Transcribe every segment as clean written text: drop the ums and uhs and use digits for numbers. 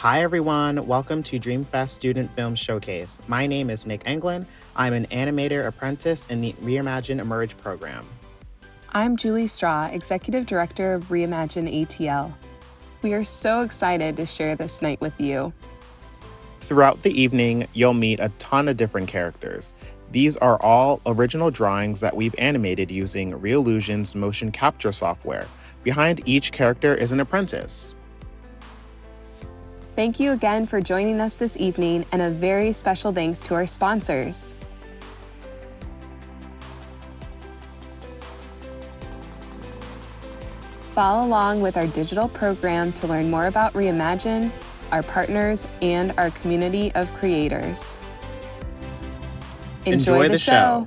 Hi everyone, welcome to Dreamfest Student Film Showcase. My name is Nick Englund. I'm an animator apprentice in the Reimagine Emerge program. I'm Julie Straw, Executive Director of Reimagine ATL. We are so excited to share this night with you. Throughout the evening, you'll meet a ton of different characters. These are all original drawings that we've animated using Reallusion's motion capture software. Behind each character is an apprentice. Thank you again for joining us this evening, and a very special thanks to our sponsors. Follow along with our digital program to learn more about Reimagine, our partners, and our community of creators. Enjoy the show.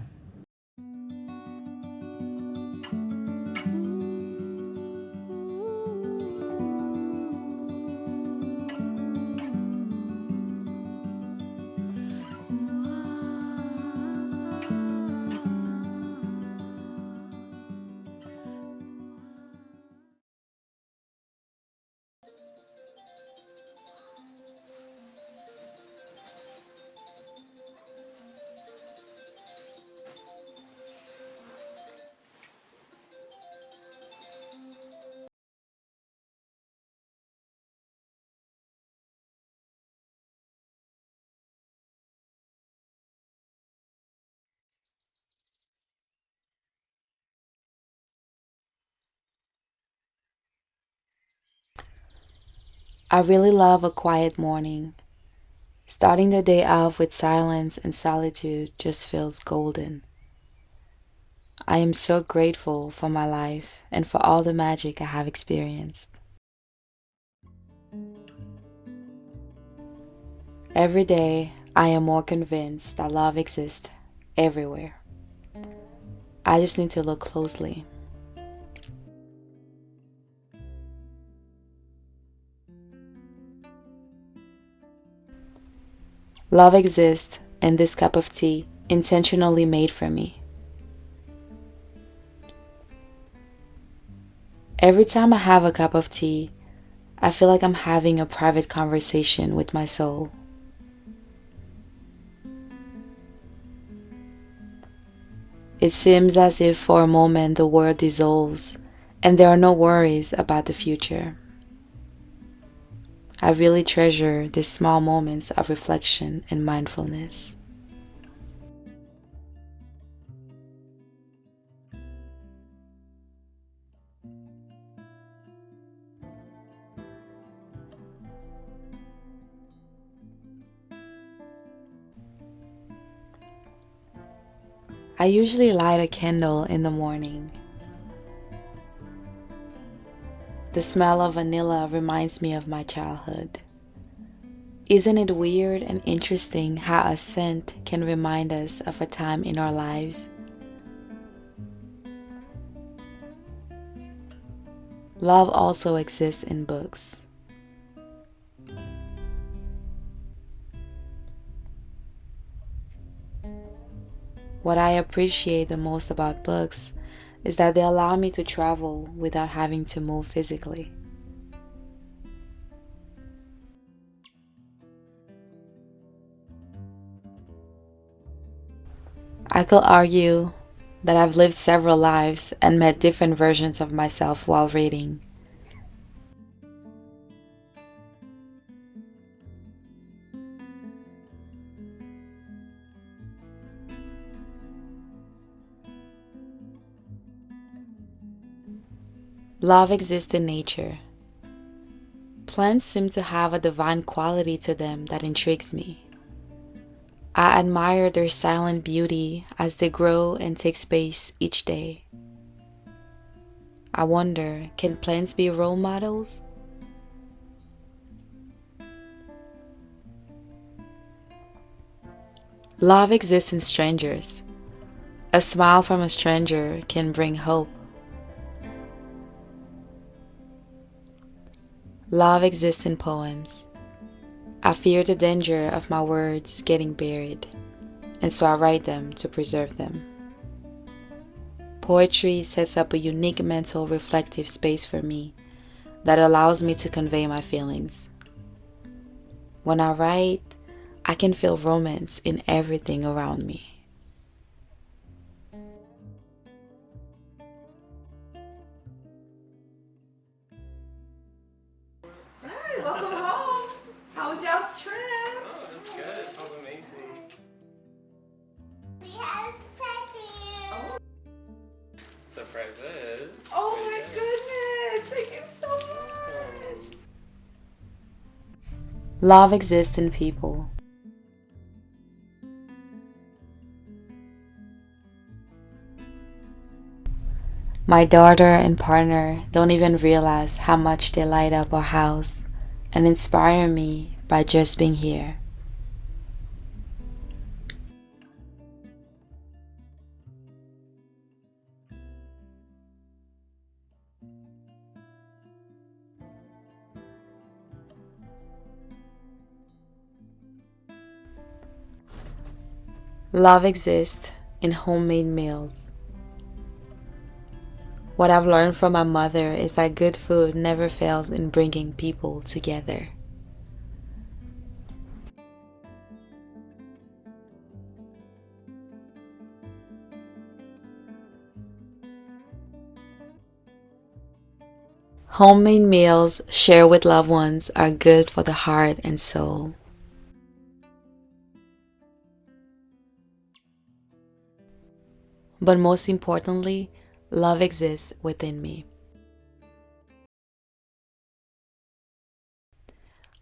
I really love a quiet morning. Starting the day off with silence and solitude just feels golden. I am so grateful for my life and for all the magic I have experienced. Every day, I am more convinced that love exists everywhere. I just need to look closely. Love exists in this cup of tea, intentionally made for me. Every time I have a cup of tea, I feel like I'm having a private conversation with my soul. It seems as if for a moment the world dissolves and there are no worries about the future. I really treasure these small moments of reflection and mindfulness. I usually light a candle in the morning. The smell of vanilla reminds me of my childhood. Isn't it weird and interesting how a scent can remind us of a time in our lives? Love also exists in books. What I appreciate the most about books is that they allow me to travel without having to move physically. I could argue that I've lived several lives and met different versions of myself while reading. Love exists in nature. Plants seem to have a divine quality to them that intrigues me. I admire their silent beauty as they grow and take space each day. I wonder, can plants be role models? Love exists in strangers. A smile from a stranger can bring hope. Love exists in poems. I fear the danger of my words getting buried, and so I write them to preserve them. Poetry sets up a unique mental reflective space for me that allows me to convey my feelings. When I write, I can feel romance in everything around me. Hey, welcome home. How was y'all's trip? Oh, that's good. It smells amazing. We have a surprise for you. Surprises. Oh my goodness. Thank you so much. Love exists in people. My daughter and partner don't even realize how much they light up our house and inspire me by just being here. Love exists in homemade meals. What I've learned from my mother is that good food never fails in bringing people together. Homemade meals shared with loved ones are good for the heart and soul. But most importantly, love exists within me.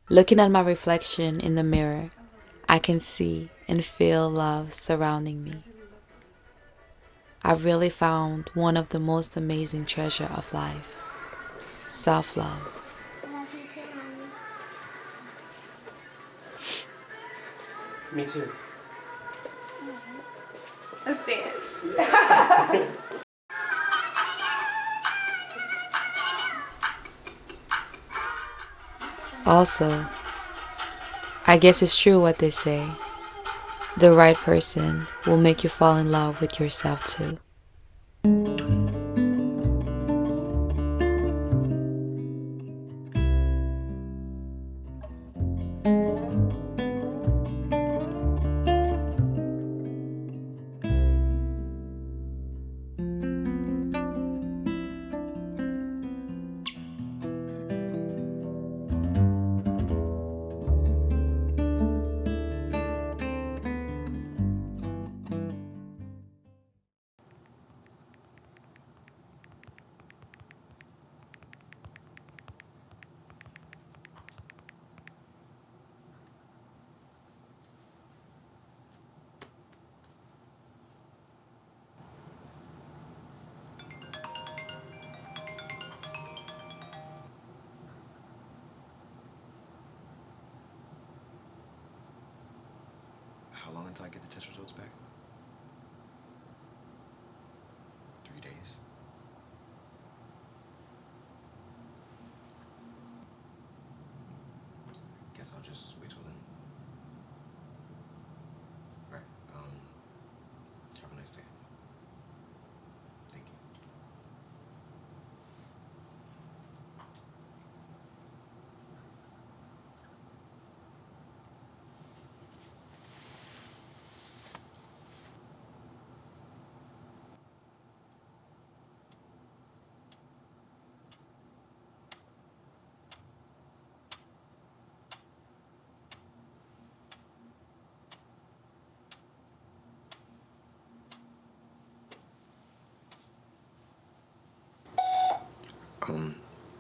Looking at my reflection in the mirror, I can see and feel love surrounding me. I've really found one of the most amazing treasures of life, self-love. Love you too, Mommy. Me too. Let's dance. Also, I guess it's true what they say. The right person will make you fall in love with yourself too. How long until I get the test results back? 3 days. Guess I'll just wait till then. Right. Have a nice day. Thank you.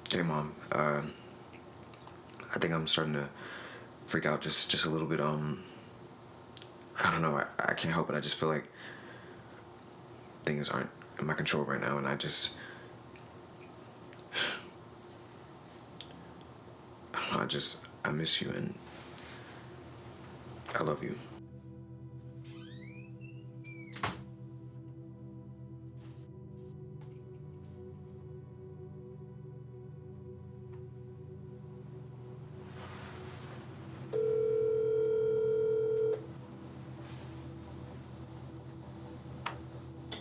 Hey mom, I think I'm starting to freak out just a little bit. I don't know, I can't help it. I just feel like things aren't in my control right now, and I don't know, I miss you and I love you.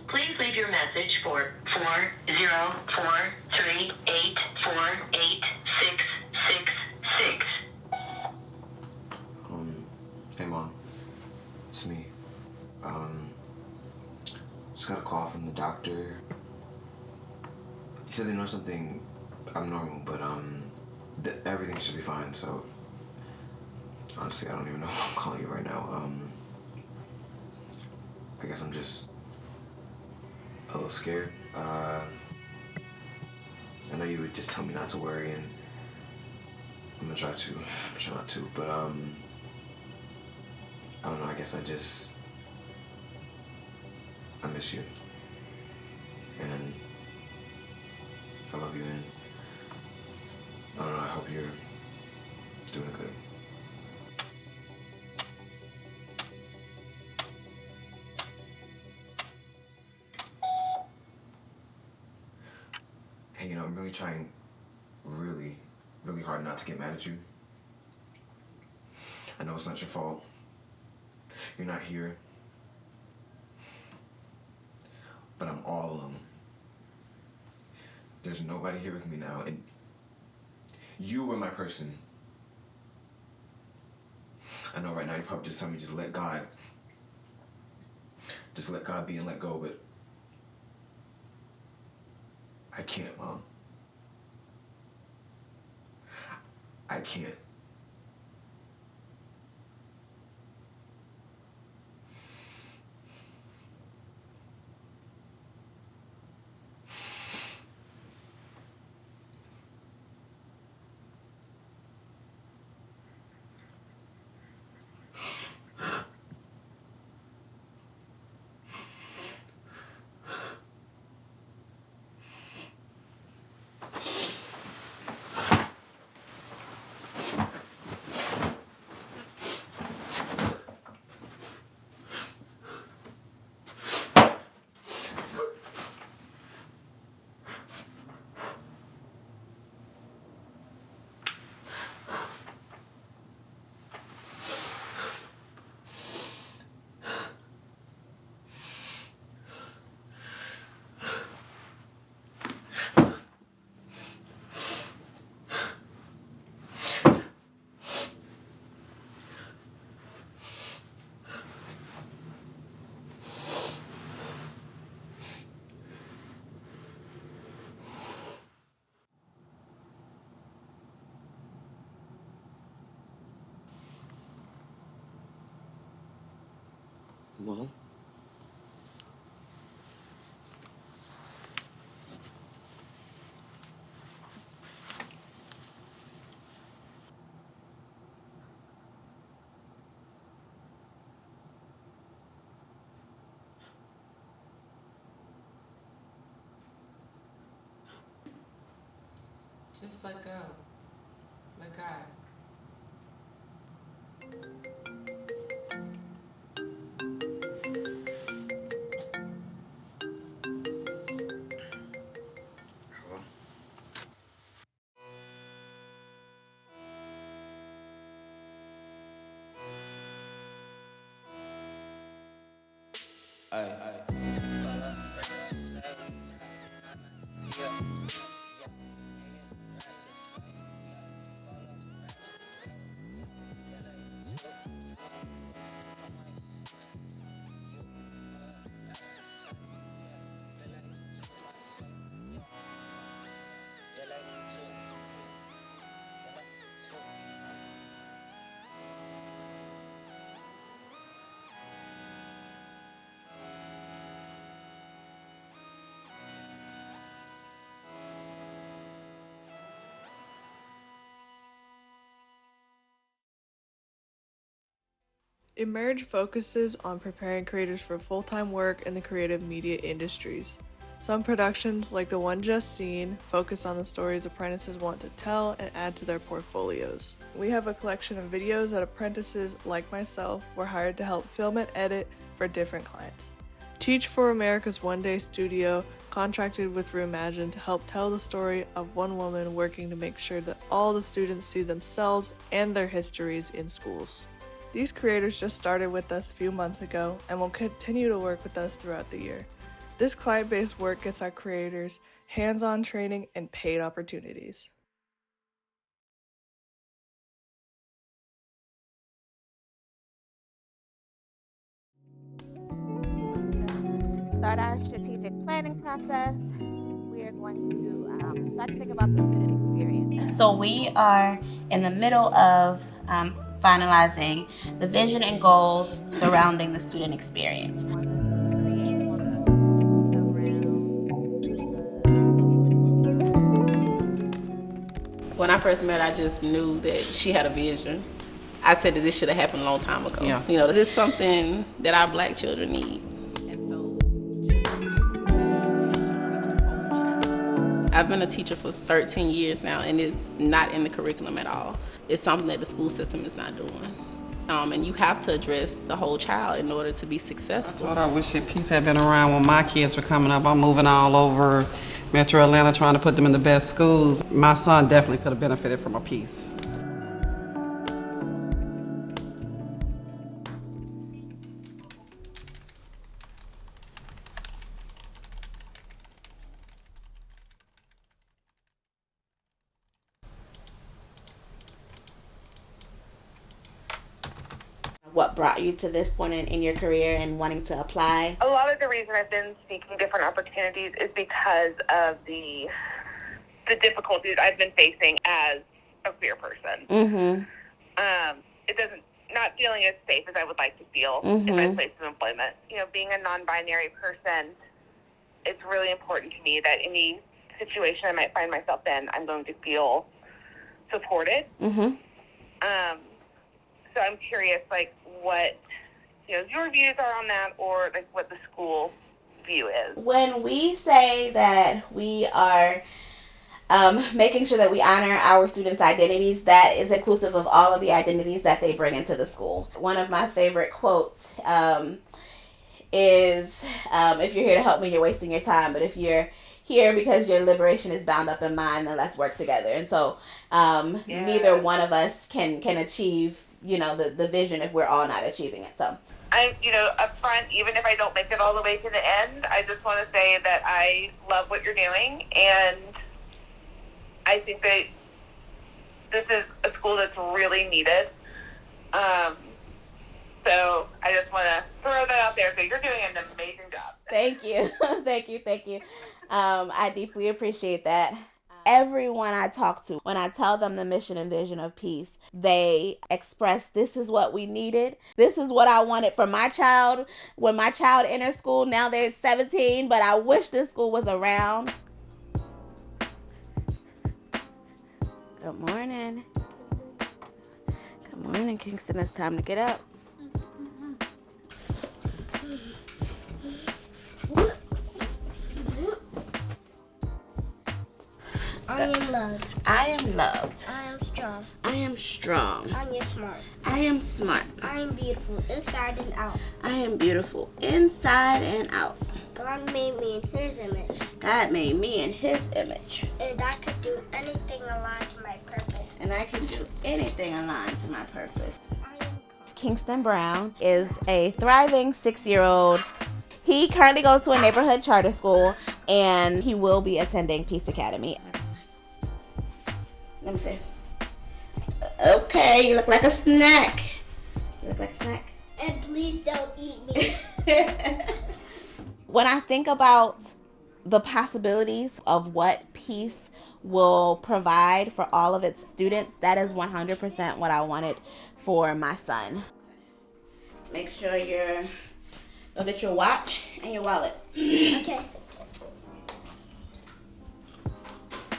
Please leave your message for 40438486666. Hey, Mom. It's me. Just got a call from the doctor. He said they know something abnormal, but everything should be fine. So honestly, I don't even know why I'm calling you right now. I guess I'm just a little scared. I know you would just tell me not to worry, and I'm gonna try to. I'm try not to, but I don't know. I guess I miss you, and I love you, and I don't know. I hope you're doing good. Hey, I'm really trying really, really hard not to get mad at you. I know it's not your fault. You're not here. But I'm all alone. There's nobody here with me now, and you were my person. I know right now you probably just tell me just let God be and let go, but I can't, Mom. I can't. Mom? Just let go. Let God. Hello? Emerge focuses on preparing creators for full-time work in the creative media industries. Some productions, like the one just seen, focus on the stories apprentices want to tell and add to their portfolios. We have a collection of videos that apprentices, like myself, were hired to help film and edit for different clients. Teach for America's one-day studio contracted with Reimagine to help tell the story of one woman working to make sure that all the students see themselves and their histories in schools. These creators just started with us a few months ago and will continue to work with us throughout the year. This client-based work gets our creators hands-on training and paid opportunities. start our strategic planning process. We are going to start to think about the student experience. So we are in the middle of finalizing the vision and goals surrounding the student experience. When I first met her, I just knew that she had a vision. I said that this should have happened a long time ago. Yeah. You know, this is something that our black children need. And so, I've been a teacher for 13 years now, and it's not in the curriculum at all. It's something that the school system is not doing. And you have to address the whole child in order to be successful. I told her I wish that peace had been around when my kids were coming up. I'm moving all over Metro Atlanta trying to put them in the best schools. My son definitely could have benefited from a peace. What brought you to this point in your career and wanting to apply? A lot of the reason I've been seeking different opportunities is because of the difficulties I've been facing as a queer person. Mm-hmm. Not feeling as safe as I would like to feel in my place of employment. You know, being a non-binary person, it's really important to me that any situation I might find myself in, I'm going to feel supported. Mm-hmm. So I'm curious, like, what, you know, your views are on that, or like what the school view is. When we say that we are making sure that we honor our students' identities, that is inclusive of all of the identities that they bring into the school. One of my favorite quotes is, if you're here to help me, you're wasting your time, but if you're here because your liberation is bound up in mine, then let's work together. And so neither one of us can achieve, you know, the vision if we're all not achieving it. So I'm, you know, up front, even if I don't make it all the way to the end, I just want to say that I love what you're doing, and I think that this is a school that's really needed. So I just want to throw that out there. So you're doing an amazing job. Thank you. Thank you. I deeply appreciate that. Everyone I talk to, when I tell them the mission and vision of peace, they express, this is what we needed. This is what I wanted for my child. When my child enters school, now they're 17, but I wish this school was around. Good morning. Good morning, Kingston. It's time to get up. I am loved. I am loved. I am strong. I am strong. I am smart. I am smart. I am beautiful inside and out. I am beautiful inside and out. God made me in His image. God made me in His image. And I could do anything aligned to my purpose. And I can do anything aligned to my purpose. Kingston Brown is a thriving 6-year-old. He currently goes to a neighborhood charter school, and he will be attending Peace Academy. Let me see. Okay, you look like a snack. You look like a snack. And please don't eat me. When I think about the possibilities of what Peace will provide for all of its students, that is 100% what I wanted for my son. Make sure go get your watch and your wallet. Okay.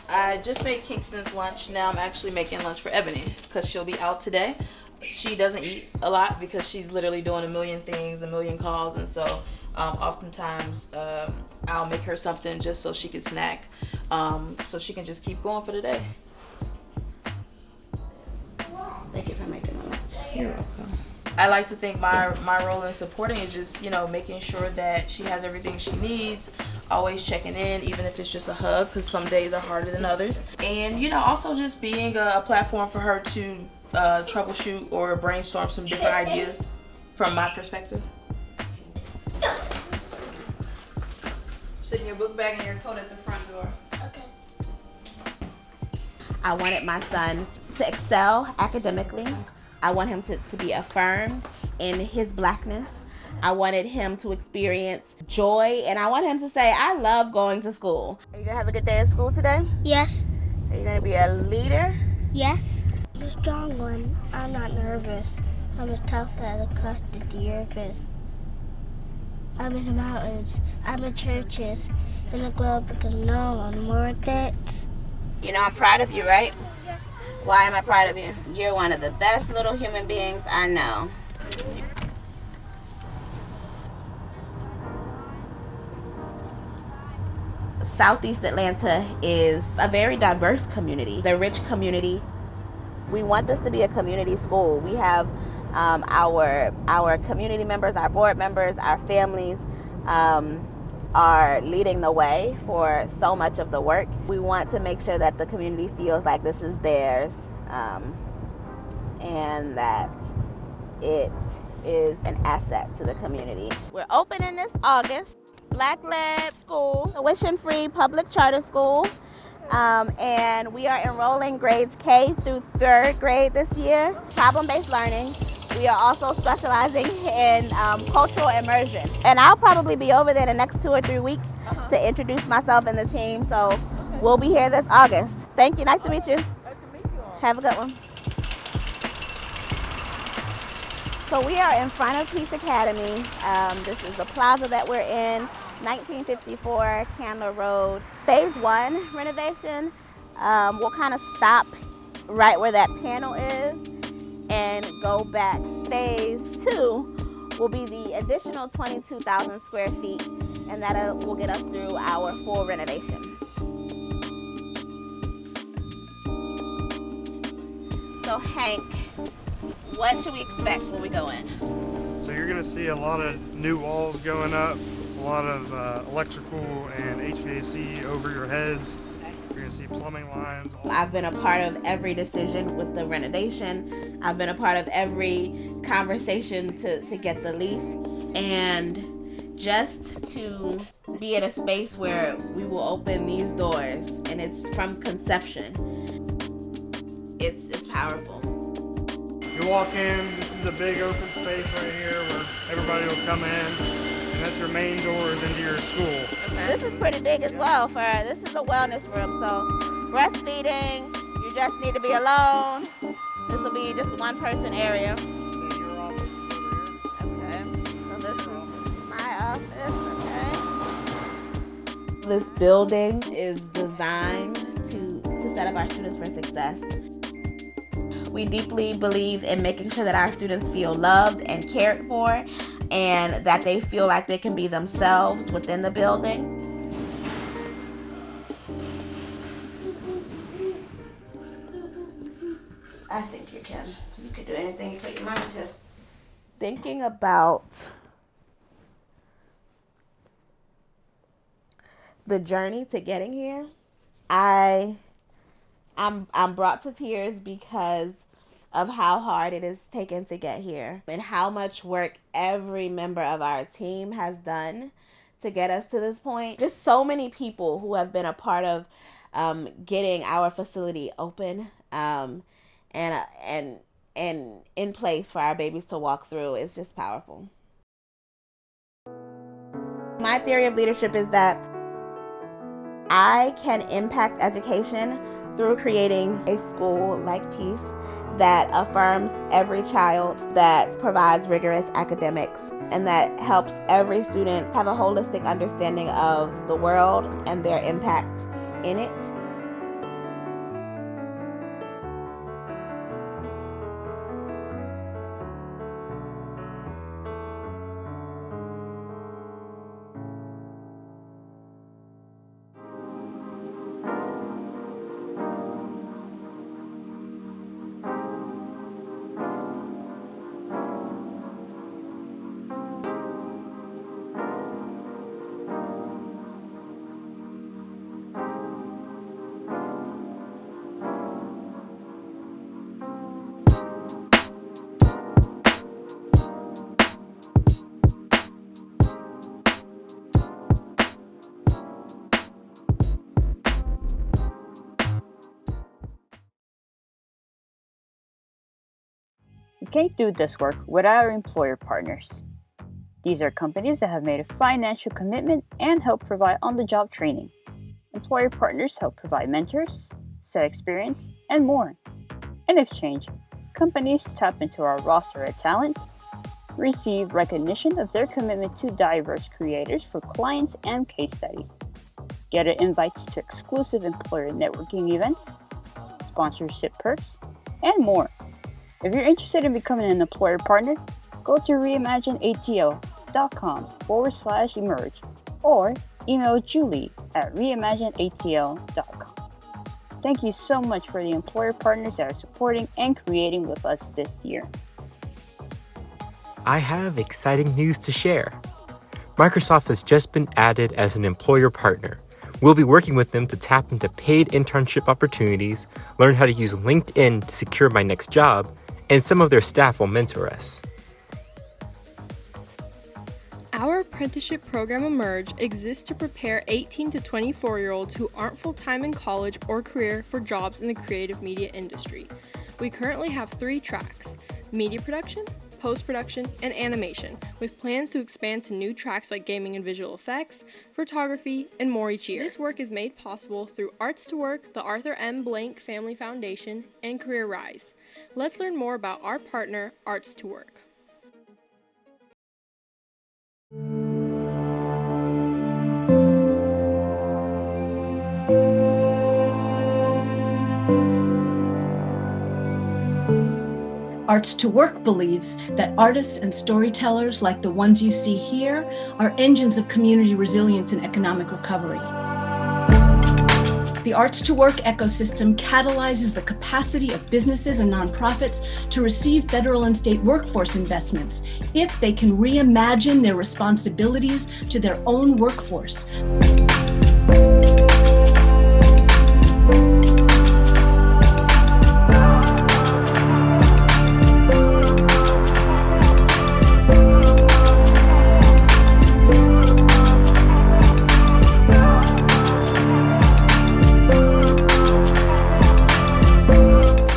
I just made Kingston's lunch. Now I'm actually making lunch for Ebony because she'll be out today. She doesn't eat a lot because she's literally doing a million things, a million calls, and so oftentimes I'll make her something just so she can snack, so she can just keep going for the day. Thank you for making my lunch. You're welcome. I like to think my role in supporting is just, you know, making sure that she has everything she needs, always checking in, even if it's just a hug, because some days are harder than others. And, you know, also just being a platform for her to troubleshoot or brainstorm some different ideas from my perspective. Sit in your book bag and your coat at the front door. Okay. I wanted my son to excel academically. I want him to be affirmed in his blackness. I wanted him to experience joy, and I want him to say, I love going to school. Are you going to have a good day at school today? Yes. Are you going to be a leader? Yes. I'm a strong one. I'm not nervous. I'm as tough as the crust of the earth is. I'm in the mountains. I'm in churches. In the globe because no, I'm worth it. You know I'm proud of you, right? Why am I proud of you? You're one of the best little human beings I know. Southeast Atlanta is a very diverse community. They're a rich community. We want this to be a community school. We have our community members, our board members, our families are leading the way for so much of the work. We want to make sure that the community feels like this is theirs and that it is an asset to the community. We're opening this August. Black-led school, tuition-free public charter school. And we are enrolling grades K through 3rd grade this year. Problem-based learning. We are also specializing in cultural immersion. And I'll probably be over there the next 2 or 3 weeks to introduce myself and the team. So we'll be here this August. Thank you. Nice to meet you. Have a good one. So we are in front of Peace Academy. This is the plaza that we're in, 1954 Candler Road. Phase 1 renovation. We'll kind of stop right where that panel is and go back. Phase 2 will be the additional 22,000 square feet, and that will get us through our full renovation. So Hank, what should we expect when we go in? So you're going to see a lot of new walls going up, a lot of electrical and HVAC over your heads. You're going to see plumbing lines. I've been a part of every decision with the renovation. I've been a part of every conversation to get the lease. And just to be in a space where we will open these doors, and it's from conception, it's powerful. You walk in, this is a big open space right here where everybody will come in, and that's your main doors into your school. This is pretty big as well. This is a wellness room, so breastfeeding, you just need to be alone. This will be just a one-person area. Okay, so this is my office, okay. This building is designed to set up our students for success. We deeply believe in making sure that our students feel loved and cared for, and that they feel like they can be themselves within the building. I think you can. You can do anything you put your mind to. Thinking about the journey to getting here, I'm brought to tears because of how hard it has taken to get here and how much work every member of our team has done to get us to this point. Just so many people who have been a part of getting our facility open and in place for our babies to walk through. It's just powerful. My theory of leadership is that I can impact education through creating a school like Peace that affirms every child, that provides rigorous academics, and that helps every student have a holistic understanding of the world and their impact in it. We can't do this work without our employer partners. These are companies that have made a financial commitment and help provide on-the-job training. Employer partners help provide mentors, set experience, and more. In exchange, companies tap into our roster of talent, receive recognition of their commitment to diverse creators for clients and case studies, get invites to exclusive employer networking events, sponsorship perks, and more. If you're interested in becoming an employer partner, go to reimagineatl.com/emerge or email Julie at reimagineatl.com. Thank you so much for the employer partners that are supporting and creating with us this year. I have exciting news to share. Microsoft has just been added as an employer partner. We'll be working with them to tap into paid internship opportunities, learn how to use LinkedIn to secure my next job, and some of their staff will mentor us. Our apprenticeship program Emerge exists to prepare 18 to 24-year-olds who aren't full-time in college or career for jobs in the creative media industry. We currently have 3 tracks: media production, post-production, and animation, with plans to expand to new tracks like gaming and visual effects, photography, and more each year. This work is made possible through Arts to Work, the Arthur M. Blank Family Foundation, and Career Rise. Let's learn more about our partner, Arts to Work. Arts to Work believes that artists and storytellers like the ones you see here are engines of community resilience and economic recovery. The Arts to Work ecosystem catalyzes the capacity of businesses and nonprofits to receive federal and state workforce investments if they can reimagine their responsibilities to their own workforce.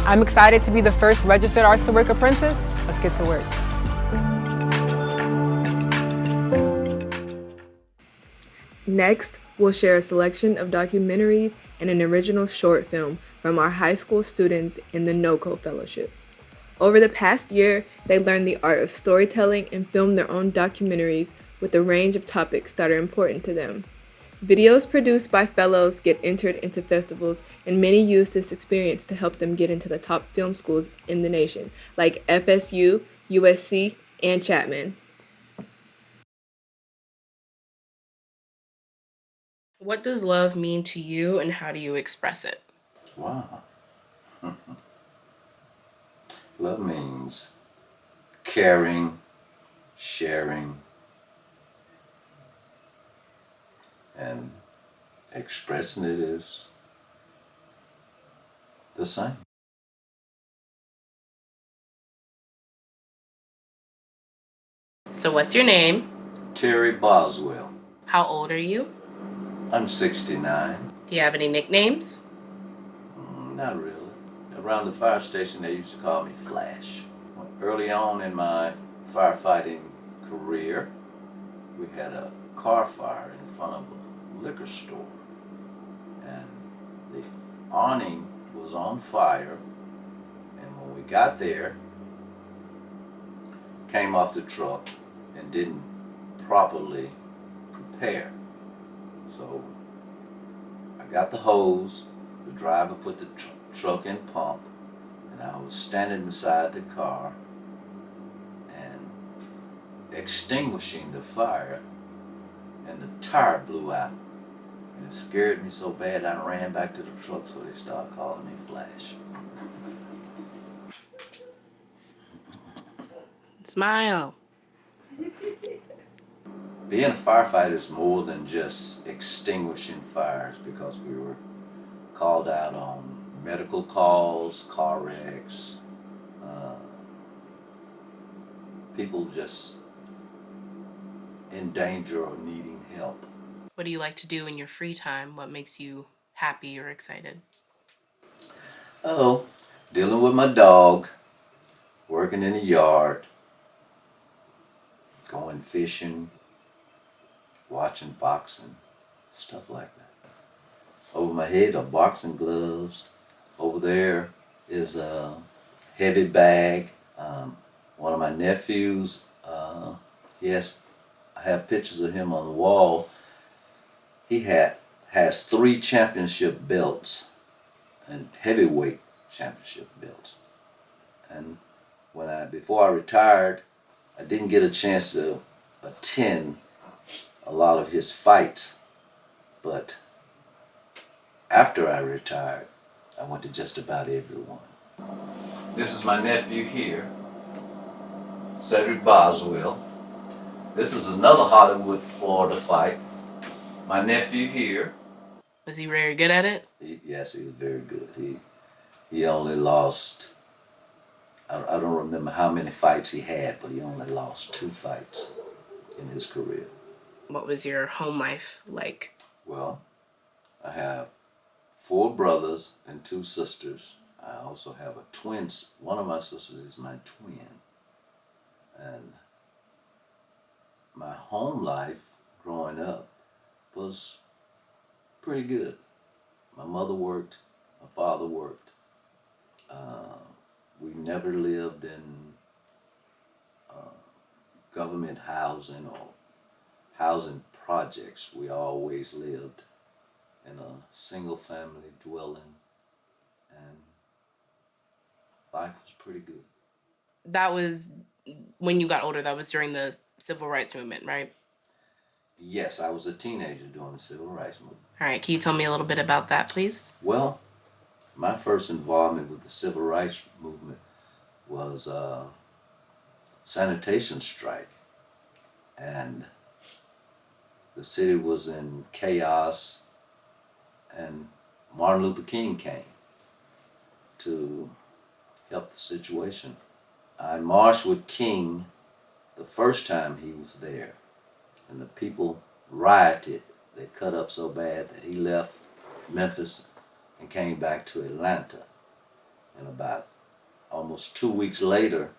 I'm excited to be the first registered Arts to Work apprentice. Let's get to work. Next, we'll share a selection of documentaries and an original short film from our high school students in the NOCO Fellowship. Over the past year, they learned the art of storytelling and filmed their own documentaries with a range of topics that are important to them. Videos produced by fellows get entered into festivals, and many use this experience to help them get into the top film schools in the nation, like FSU, USC, and Chapman. What does love mean to you, and how do you express it? Wow. Love means caring, sharing, and expressing it is the same. So what's your name? Terry Boswell. How old are you? I'm 69. Do you have any nicknames? Not really. Around the fire station they used to call me Flash. Early on in my firefighting career, we had a car fire in front of a liquor store, and the awning was on fire, and when we got there, came off the truck and didn't properly prepare. So I got the hose, the driver put the truck in pump, and I was standing inside the car and extinguishing the fire, and the tire blew out. And it scared me so bad I ran back to the truck, so they started calling me Flash. Smile. Being a firefighter is more than just extinguishing fires, because we were called out on medical calls, car wrecks, people just in danger or needing help. What do you like to do in your free time? What makes you happy or excited? Oh, dealing with my dog, working in the yard, going fishing, watching boxing, stuff like that. Over my head are boxing gloves. Over there is a heavy bag. One of my nephews, I have pictures of him on the wall. He has 3 championship belts and heavyweight championship belts. And before I retired, I didn't get a chance to attend a lot of his fights, but after I retired, I went to just about every one. This is my nephew here, Cedric Boswell. This is another Hollywood, Florida fight. My nephew here. Was he very good at it? Yes, he was very good. He only lost, I don't remember how many fights he had, but he only lost 2 fights in his career. What was your home life like? Well, I have 4 brothers and 2 sisters. I also have a twin. One of my sisters is my twin. And my home life growing up was pretty good. My mother worked, my father worked. We never lived in government housing or housing projects. We always lived in a single family dwelling, and life was pretty good. That was when you got older. That was during the civil rights movement, right? Yes, I was a teenager during the civil rights movement. All right, can you tell me a little bit about that, please? Well, my first involvement with the civil rights movement was a sanitation strike, and the city was in chaos, and Martin Luther King came to help the situation. I marched with King the first time he was there, and the people rioted. They cut up so bad that he left Memphis and came back to Atlanta. And about almost 2 weeks later,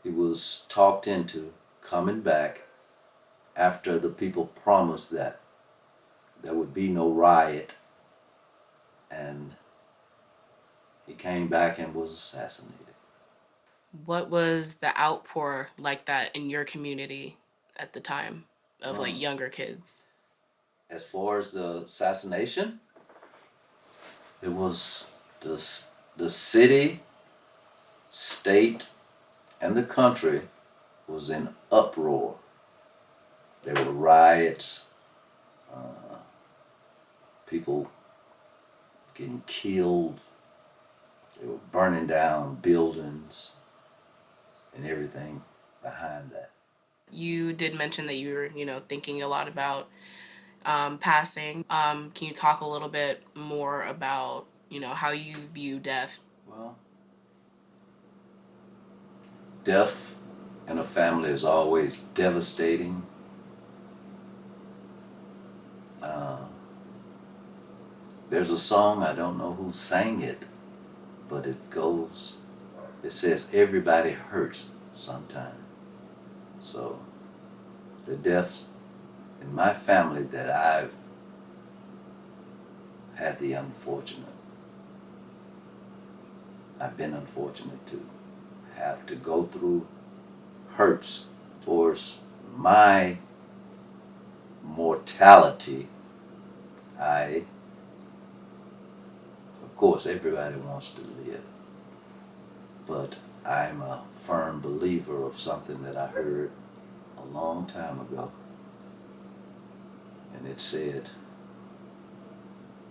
he was talked into coming back after the people promised that there would be no riot, and he came back and was assassinated. What was the outpour like that in your community at the time of like younger kids? As far as the assassination, it was the city, state, and the country was in uproar. There were riots, people getting killed, they were burning down buildings and everything behind that. You did mention that you were, thinking a lot about passing. Can you talk a little bit more about, how you view death? Well, death in a family is always devastating. There's a song, I don't know who sang it, but it says, everybody hurts sometime. So, the deaths in my family that I've had I've been unfortunate to have to go through hurts. For my mortality, of course, everybody wants to live, but I'm a firm believer of something that I heard a long time ago, and it said,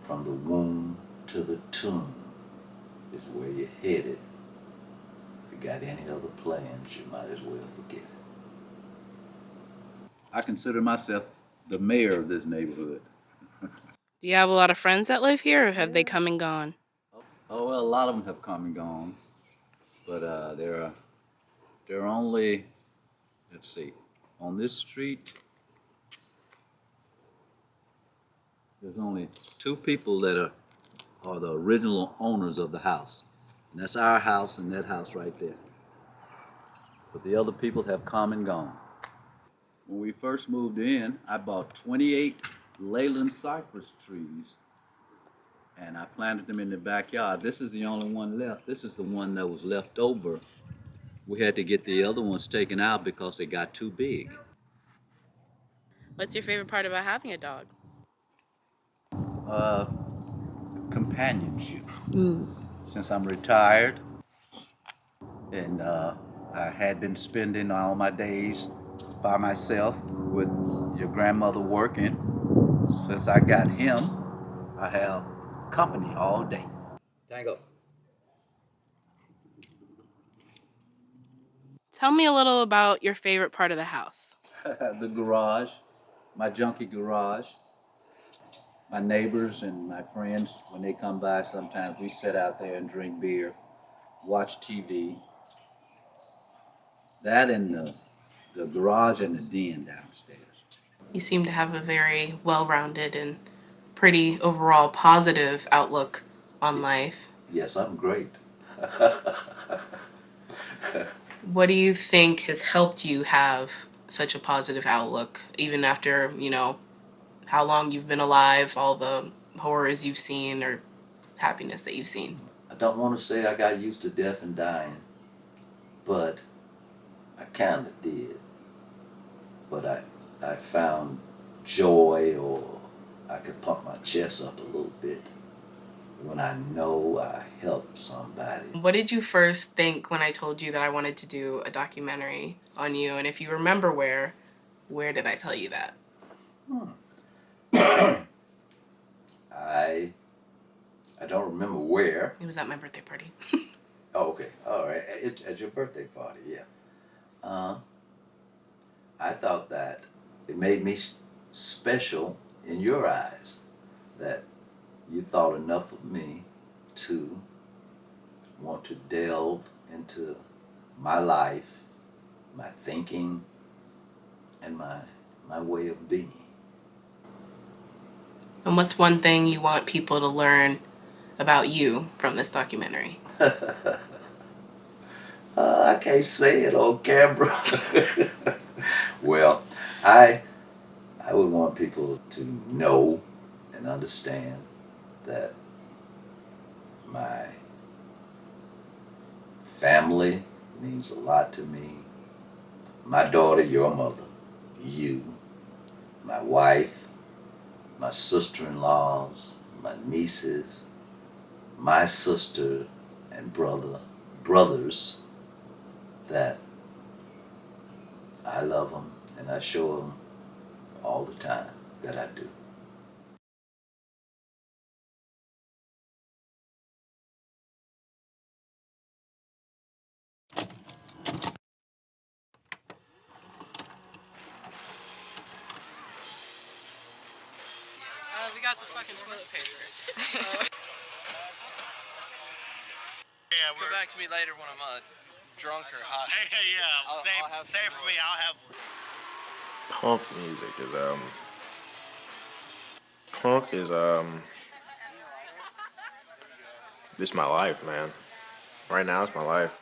from the womb to the tomb is where you're headed. If you got any other plans, you might as well forget it. I consider myself the mayor of this neighborhood. Do you have a lot of friends that live here, or have they come and gone? Oh, well, a lot of them have come and gone, but there are only, let's see, on this street, there's only 2 people that are the original owners of the house, and that's our house and that house right there. but the other people have come and gone. When we first moved in, I bought 28 Leyland cypress trees, and I planted them in the backyard. This is the only one left. This is the one that was left over. We had to get the other ones taken out because they got too big. What's your favorite part about having a dog? Companionship. Since I'm retired, and I had been spending all my days by myself with your grandmother working. Since I got him, I have company all day. Tango. Tell me a little about your favorite part of the house. The garage, my junky garage. My neighbors and my friends, when they come by, sometimes we sit out there and drink beer, watch TV. That and the garage and the den downstairs. You seem to have a very well-rounded and pretty overall positive outlook on life. Yes, I'm great. What do you think has helped you have such a positive outlook, even after, how long you've been alive, all the horrors you've seen or happiness that you've seen? I don't want to say I got used to death and dying, but I kind of did. But I found joy, or I could pump my chest up a little bit when I know I helped somebody. What did you first think when I told you that I wanted to do a documentary on you? And if you remember where did I tell you that? I don't remember where. It was at my birthday party. Oh, okay. All right. At your birthday party, yeah. I thought that it made me special in your eyes, that you thought enough of me to want to delve into my life, my thinking, and my way of being. And what's one thing you want people to learn about you from this documentary? I can't say it on camera. Well, I would want people to know and understand that my family means a lot to me. My daughter, your mother, you, my wife, my sister-in-laws, my nieces, my sister and brothers, that I love them and I show them all the time that I do. We got the fucking toilet paper. Yeah, come back to me later when I'm drunk or hot. Yeah, same for me. I'll have. Punk music is it's my life, man. Right now it's my life.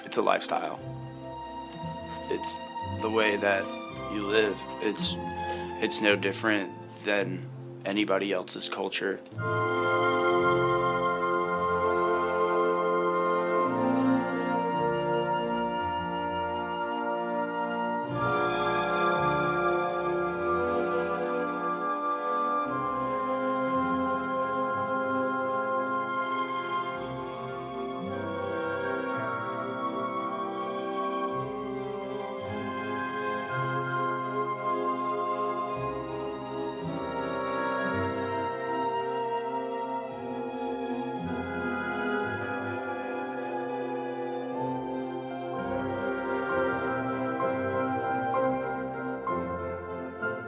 It's a lifestyle. It's the way that you live. It's no different than anybody else's culture.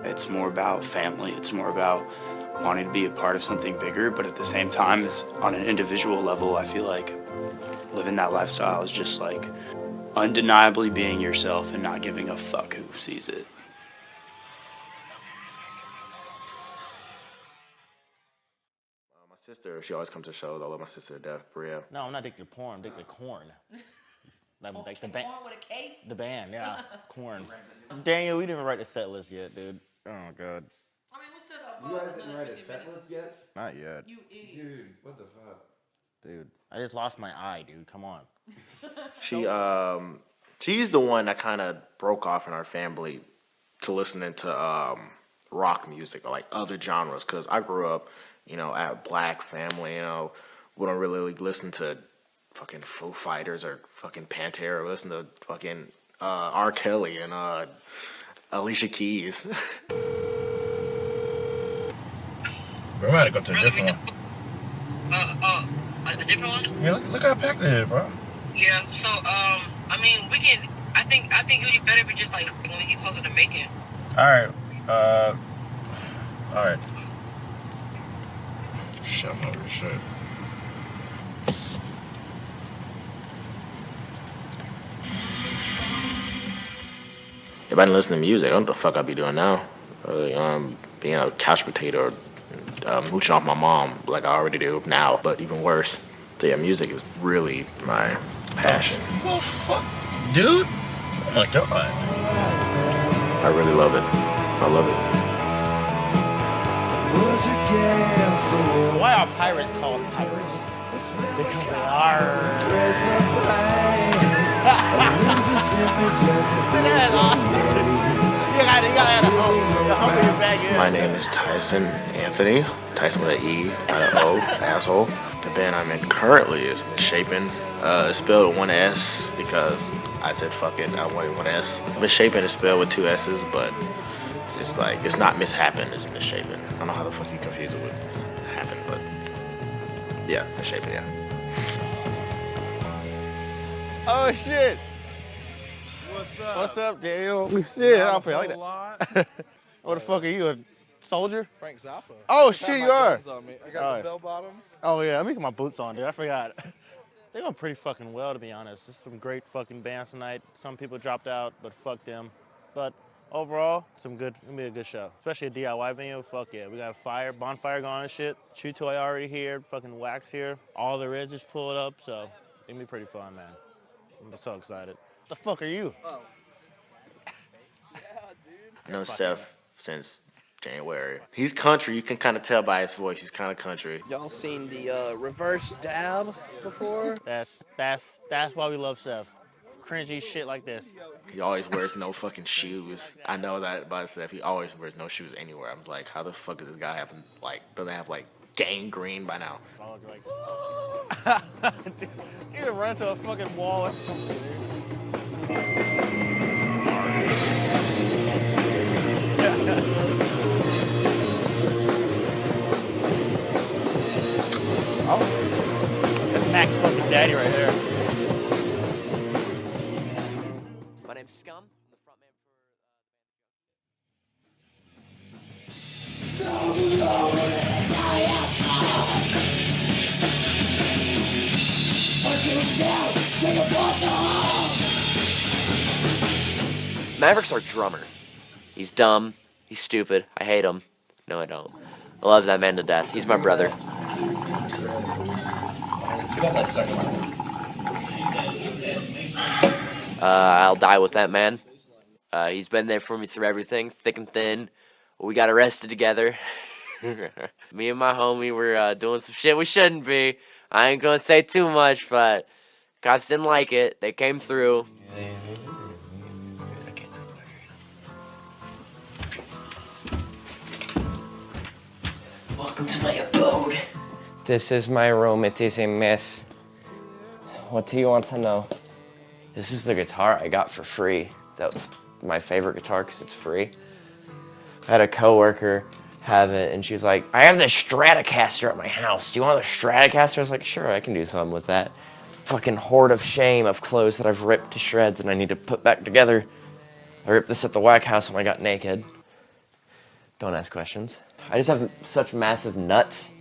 It's more about family. It's more about wanting to be a part of something bigger, but at the same time, is on an individual level, I feel like living that lifestyle is just like undeniably being yourself and not giving a fuck who sees it. My sister, she always comes to shows. I love my sister to death, Bria. No, I'm not addicted to porn. I'm addicted to corn. Like the band. With a K? The band, yeah. Corn. Daniel, we didn't even write the set list yet, dude. Oh, God. I mean, we'll set up. You guys didn't write a set list yet? Not yet. You idiot. Dude, what the fuck? Dude, I just lost my eye, dude. Come on. She's the one that kind of broke off in our family to listening to rock music or like other genres. Because I grew up, you know, at a black family, you know, we don't really listen to fucking Foo Fighters or fucking Pantera. We listen to fucking R. Kelly and Alicia Keys. We might have go to a different one. Like the different one? Yeah, look how packed it is, bro. Yeah. So, I mean, we can. I think it would be better if we just like when we get closer to Macon. All right. All right. Shut up, shit. If I didn't listen to music, I don't know what the fuck I'd be doing now. Being a couch potato, mooching off my mom like I already do now, but even worse. So yeah, music is really my passion. Well, fuck, dude. Oh my God. I really love it. I love it. Why are pirates called pirates? Because they are. That is awesome. You gotta have the humble your bag in. My name is Tyson Anthony. Tyson with an E, not an O, asshole. The band I'm in currently is Misshapen. It's spelled with one S because I said fuck it, I wanted one S. Misshapen is spelled with two S's, but it's like, it's not Mishappen, it's Misshapen. I don't know how the fuck you confuse it with Mishappen, but yeah, Misshapen, yeah. Oh shit! What's up? What's up, Daniel? Shit, I feel like that. What the fuck are you, a soldier? Frank Zappa. Oh shit, you are. I got the bell bottoms. Oh yeah, I'm making my boots on, dude. I forgot. They're going pretty fucking well, to be honest. There's some great fucking bands tonight. Some people dropped out, but fuck them. But overall, it's gonna be a good show. Especially a DIY venue. Fuck yeah, we got a bonfire going and shit. Chew Toy already here. Fucking Wax here. All the Reds just pulled up, so it's gonna be pretty fun, man. I'm so excited. What the fuck are you? Oh. Yeah, dude. I know Seth since January. He's country. You can kind of tell by his voice. He's kind of country. Y'all seen the reverse dab before? That's why we love Seth. Cringy shit like this. He always wears no fucking shoes. I know that about Seth. He always wears no shoes anywhere. I'm like, how the fuck does this guy have doesn't have gangrene by now? Dude, you gonna run into a fucking wall or something, Oh, that's Mac's fucking daddy right there. My name's Scum. I'm the frontman Maverick's our drummer. He's dumb. He's stupid. I hate him. No, I don't. I love that man to death. He's my brother. Get on that second one. I'll die with that man. He's been there for me through everything, thick and thin. We got arrested together. Me and my homie were doing some shit we shouldn't be. I ain't gonna say too much, but cops didn't like it. They came through. Welcome to my abode. This is my room. It is a mess. What do you want to know? This is the guitar I got for free. That was my favorite guitar because it's free. I had a coworker have it, and she was like, I have this Stratocaster at my house. Do you want a Stratocaster? I was like, sure, I can do something with that. Fucking hoard of shame of clothes that I've ripped to shreds and I need to put back together. I ripped this at the Whack House when I got naked. Don't ask questions. I just have such massive nuts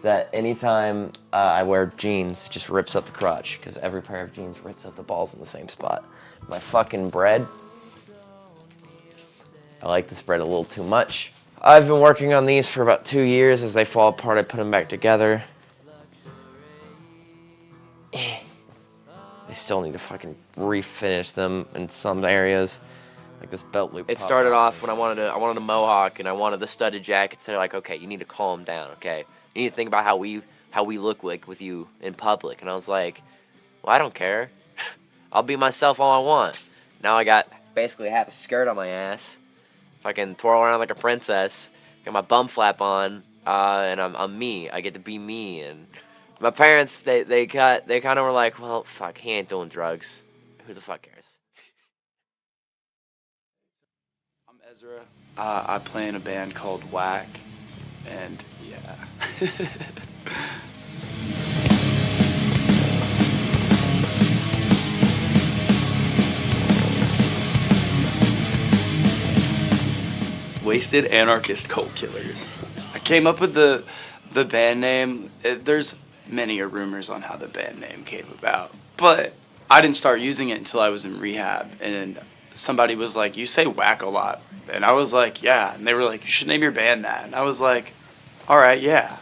that anytime I wear jeans, it just rips up the crotch, because every pair of jeans rips up the balls in the same spot. My fucking bread, I like this bread a little too much. I've been working on these for about 2 years. As they fall apart, I put them back together. I still need to fucking refinish them in some areas. Like this belt loop. It started off when I wanted a mohawk and I wanted the studded jackets. They're like, okay, you need to calm down, okay? You need to think about how we look like with you in public. And I was like, well, I don't care. I'll be myself all I want. Now I got basically half a skirt on my ass. Fucking twirl around like a princess. Got my bum flap on, and I'm me. I get to be me. And my parents, they kind of were like, well, fuck, he ain't doing drugs. Who the fuck cares? I'm Ezra. I play in a band called Whack, and yeah. Wasted Anarchist Cult Killers. I came up with the band name. There's many rumors on how the band name came about, but I didn't start using it until I was in rehab, and somebody was like, you say whack a lot. And I was like, yeah. And they were like, you should name your band that. And I was like, all right, yeah.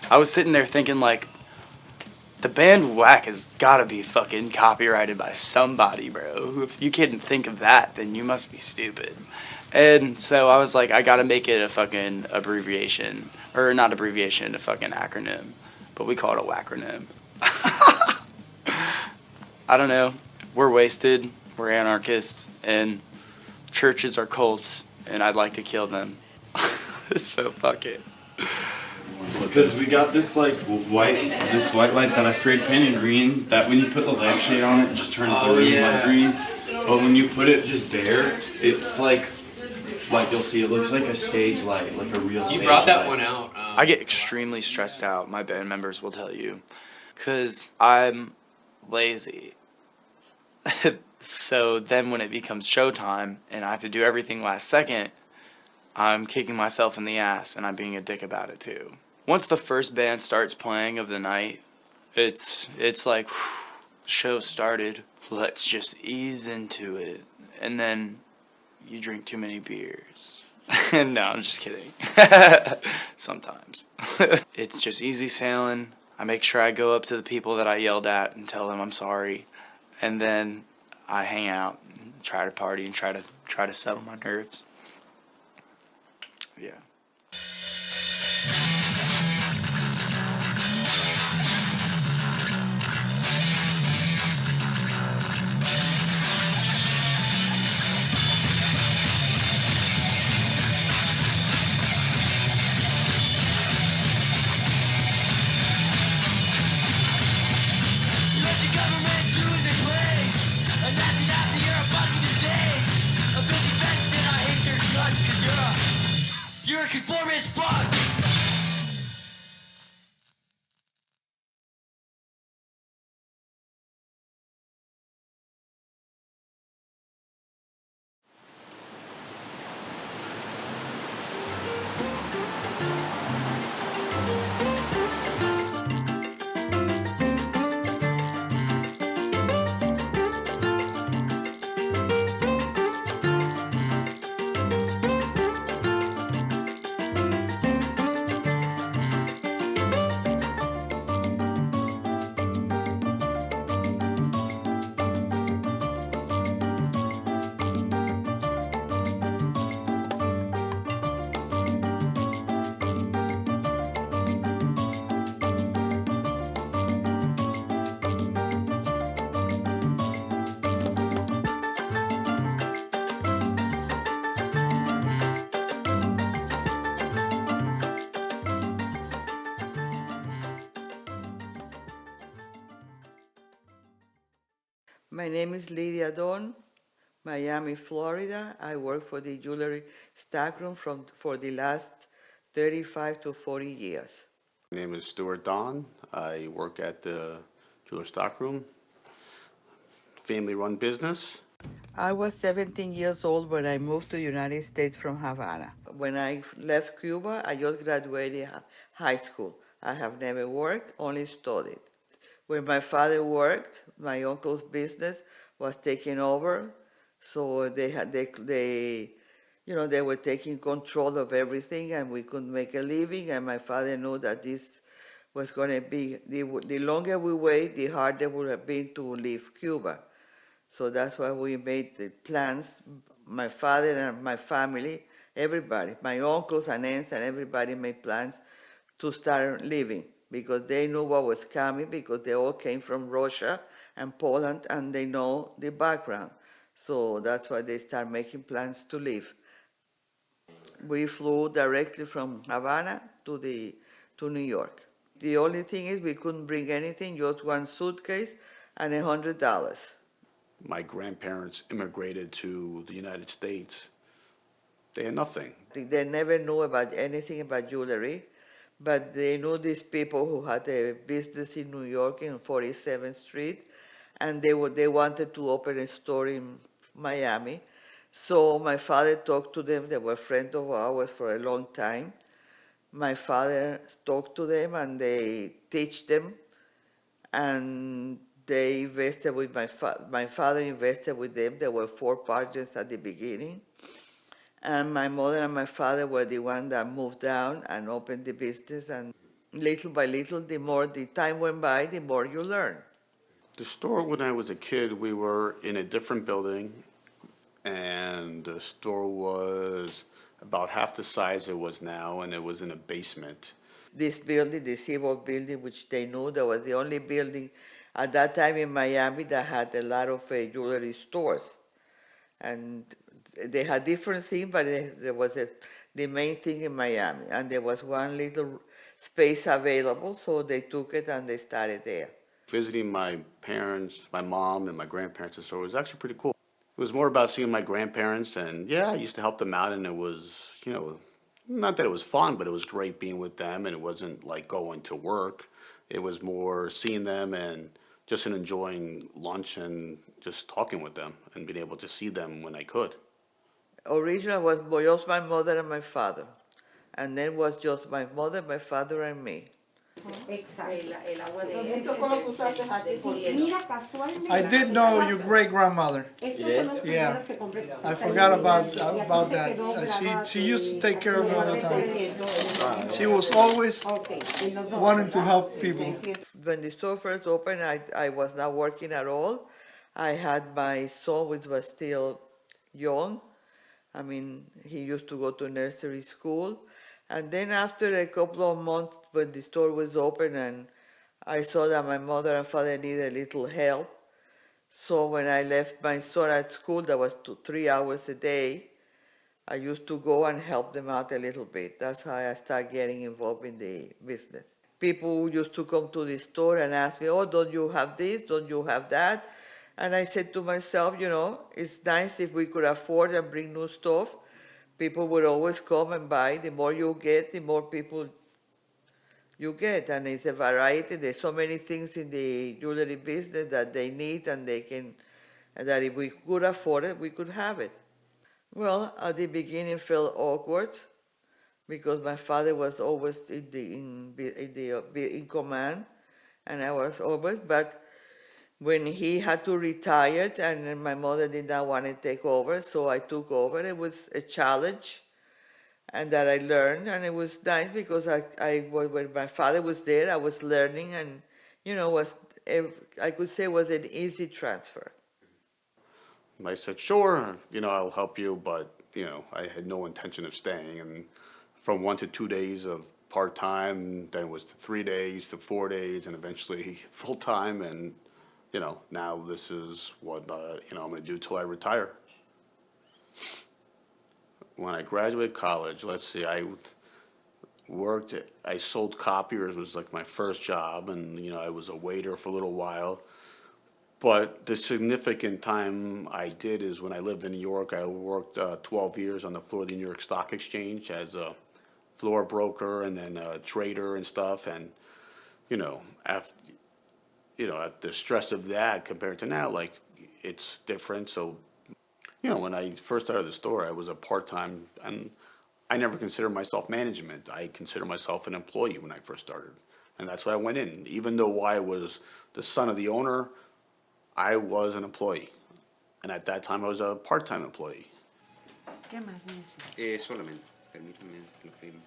I was sitting there thinking, like, the band Whack has got to be fucking copyrighted by somebody, bro. If you can't think of that, then you must be stupid. And so I was like, I got to make it a fucking abbreviation. Or not abbreviation, a fucking acronym. But we call it a wacronym. I don't know. We're wasted. We're anarchists. And churches are cults. And I'd like to kill them. So fuck it. Because we got this like white light that I sprayed painted green. That when you put the lampshade on it, it just turns the room light green. But when you put it just there, it's like you'll see, it looks like a stage light, like a real. You brought that one out. I get extremely stressed out. My band members will tell you, because I'm lazy. So then when it becomes showtime and I have to do everything last second, I'm kicking myself in the ass and I'm being a dick about it too. Once the first band starts playing of the night, it's like, whew, show started, let's just ease into it. And then you drink too many beers. No, I'm just kidding. Sometimes. It's just easy sailing. I make sure I go up to the people that I yelled at and tell them I'm sorry. And then I hang out and try to party and try to settle my nerves. Yeah. You're a conformist fuck! My name is Lydia Dawn, Miami, Florida. I work for the jewelry stockroom for the last 35 to 40 years. My name is Stuart Don. I work at the jeweler stockroom, family-run business. I was 17 years old when I moved to the United States from Havana. When I left Cuba, I just graduated high school. I have never worked, only studied. When my father worked, my uncle's business was taken over, so they were taking control of everything, and we couldn't make a living. And my father knew that this was going to be the longer we wait, the harder it would have been to leave Cuba. So that's why we made the plans. My father and my family, everybody, my uncles and aunts and everybody made plans to start living because they knew what was coming because they all came from Russia and Poland and they know the background. So that's why they start making plans to leave. We flew directly from Havana to New York. The only thing is we couldn't bring anything, just one suitcase and $100. My grandparents immigrated to the United States. They had nothing. They never knew about anything about jewelry, but they knew these people who had a business in New York in 47th Street, and they wanted to open a store in Miami. So my father talked to them. They were friends of ours for a long time. My father talked to them, and they teach them, and they invested with my father invested with them. There were 4 partners at the beginning. And my mother and my father were the ones that moved down and opened the business. And little by little, the more the time went by, the more you learn. The store, when I was a kid, we were in a different building, and the store was about half the size it was now, and it was in a basement. This building, the Civil building, which they knew that was the only building at that time in Miami that had a lot of jewelry stores. And they had different things, but there was the main thing in Miami. And there was one little space available, so they took it and they started there. Visiting my parents, my mom, and my grandparents' store was actually pretty cool. It was more about seeing my grandparents, and yeah, I used to help them out, and it was, not that it was fun, but it was great being with them, and it wasn't like going to work. It was more seeing them and just enjoying lunch and just talking with them and being able to see them when I could. Originally was just my mother and my father, and then was just my mother, my father, and me. I did know your great grandmother. Yeah, I forgot about that. She used to take care of me all the time. She was always wanting to help people. When the store first opened, I was not working at all. I had my son, which was still young. I mean, he used to go to nursery school. And then after a couple of months, when the store was open and I saw that my mother and father needed a little help, so when I left my son at school, that was 3 hours a day, I used to go and help them out a little bit. That's how I started getting involved in the business. People used to come to the store and ask me, oh, don't you have this? Don't you have that? And I said to myself, it's nice if we could afford and bring new stuff. People would always come and buy. The more you get, the more people you get. And it's a variety. There's so many things in the jewelry business that they need and that if we could afford it, we could have it. Well, at the beginning it felt awkward because my father was always in command, and I was always, but when he had to retire and my mother did not want to take over, so I took over. It was a challenge, and that I learned, and it was nice because when my father was there, I was learning, and I could say it was an easy transfer. I said, sure, I'll help you, but I had no intention of staying. And from 1 to 2 days of part-time, then it was to 3 days to 4 days, and eventually full-time. And now this is what I'm going to do till I retire. When I graduated college, let's see, I sold copiers, was like my first job, and I was a waiter for a little while. But the significant time I did is when I lived in New York. I worked 12 years on the floor of the New York Stock Exchange as a floor broker and then a trader and stuff. And after the stress of that compared to now, like, it's different. So You know, when I first started the store, I was a part-time, and I never considered myself management. I considered myself an employee when I first started. And that's why I went in. Even though I was the son of the owner, I was an employee. And at that time, I was a part-time employee. ¿Qué más necesitas? Solamente, permítame que lo firme.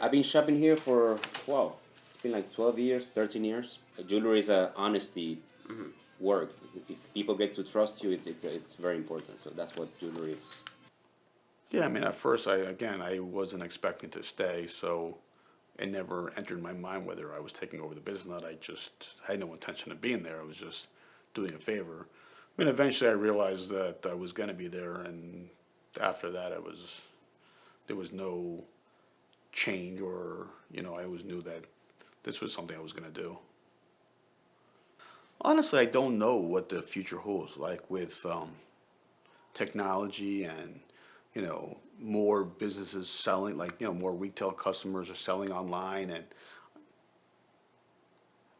I've been shopping here for, wow, it's been like 12 years, 13 years. Jewelry is a honesty work. If people get to trust you, it's very important. So that's what jewelry is. Yeah, I mean, at first, I wasn't expecting to stay, so it never entered my mind whether I was taking over the business or not. I just had no intention of being there. I was just doing a favor. I mean, eventually I realized that I was going to be there, and after that, there was no change, or, you know, I always knew that this was something I was going to do. Honestly, I don't know what the future holds, like with technology and, you know, more businesses selling, like, you know, more retail customers are selling online, and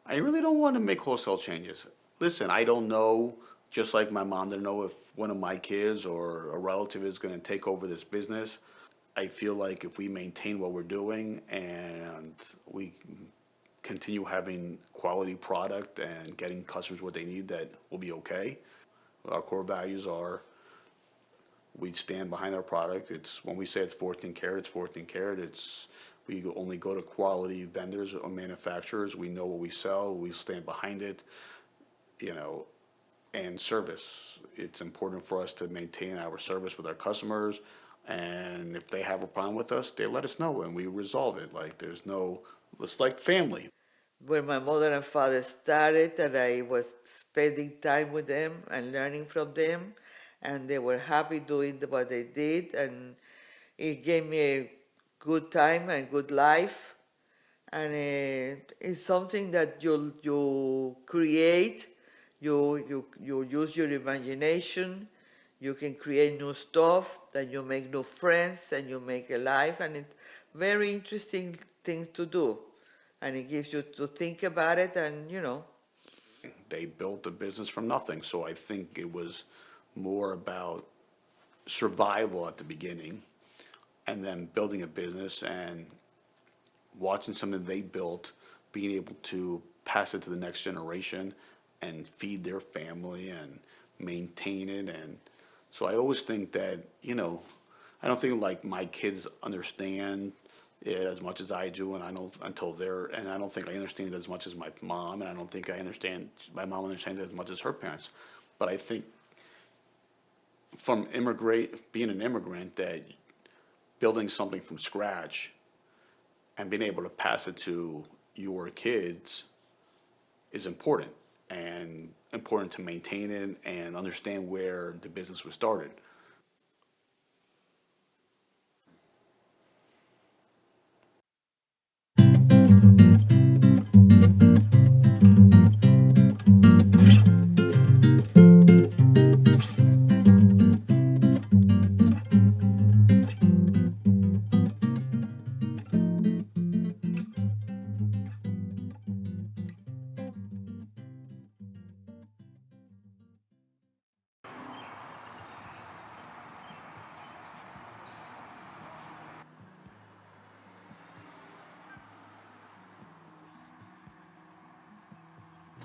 I really don't want to make wholesale changes. Listen, I don't know, just like my mom didn't know if one of my kids or a relative is going to take over this business. I feel like if we maintain what we're doing and we continue having quality product and getting customers what they need, that will be okay. Our core values are we stand behind our product. It's when we say it's 14 karat, it's 14 karat. We only go to quality vendors or manufacturers. We know what we sell. We stand behind it, you know, and service. It's important for us to maintain our service with our customers. And if they have a problem with us, they let us know and we resolve it. Like it's like family. When my mother and father started, and I was spending time with them and learning from them, and they were happy doing what they did, and it gave me a good time and good life, and it's something that you create, you use your imagination, you can create new stuff, then you make new friends, and you make a life, and it's very interesting things to do. And it gives you to think about it, and, you know. They built a business from nothing, so I think it was more about survival at the beginning and then building a business and watching something they built, being able to pass it to the next generation and feed their family and maintain it. And so I always think that, you know, I don't think like my kids understand it as much as I do, and I don't I don't think I understand it as much as my mom, and I don't think my mom understands it as much as her parents. But I think from being an immigrant, that building something from scratch and being able to pass it to your kids is important, and important to maintain it and understand where the business was started.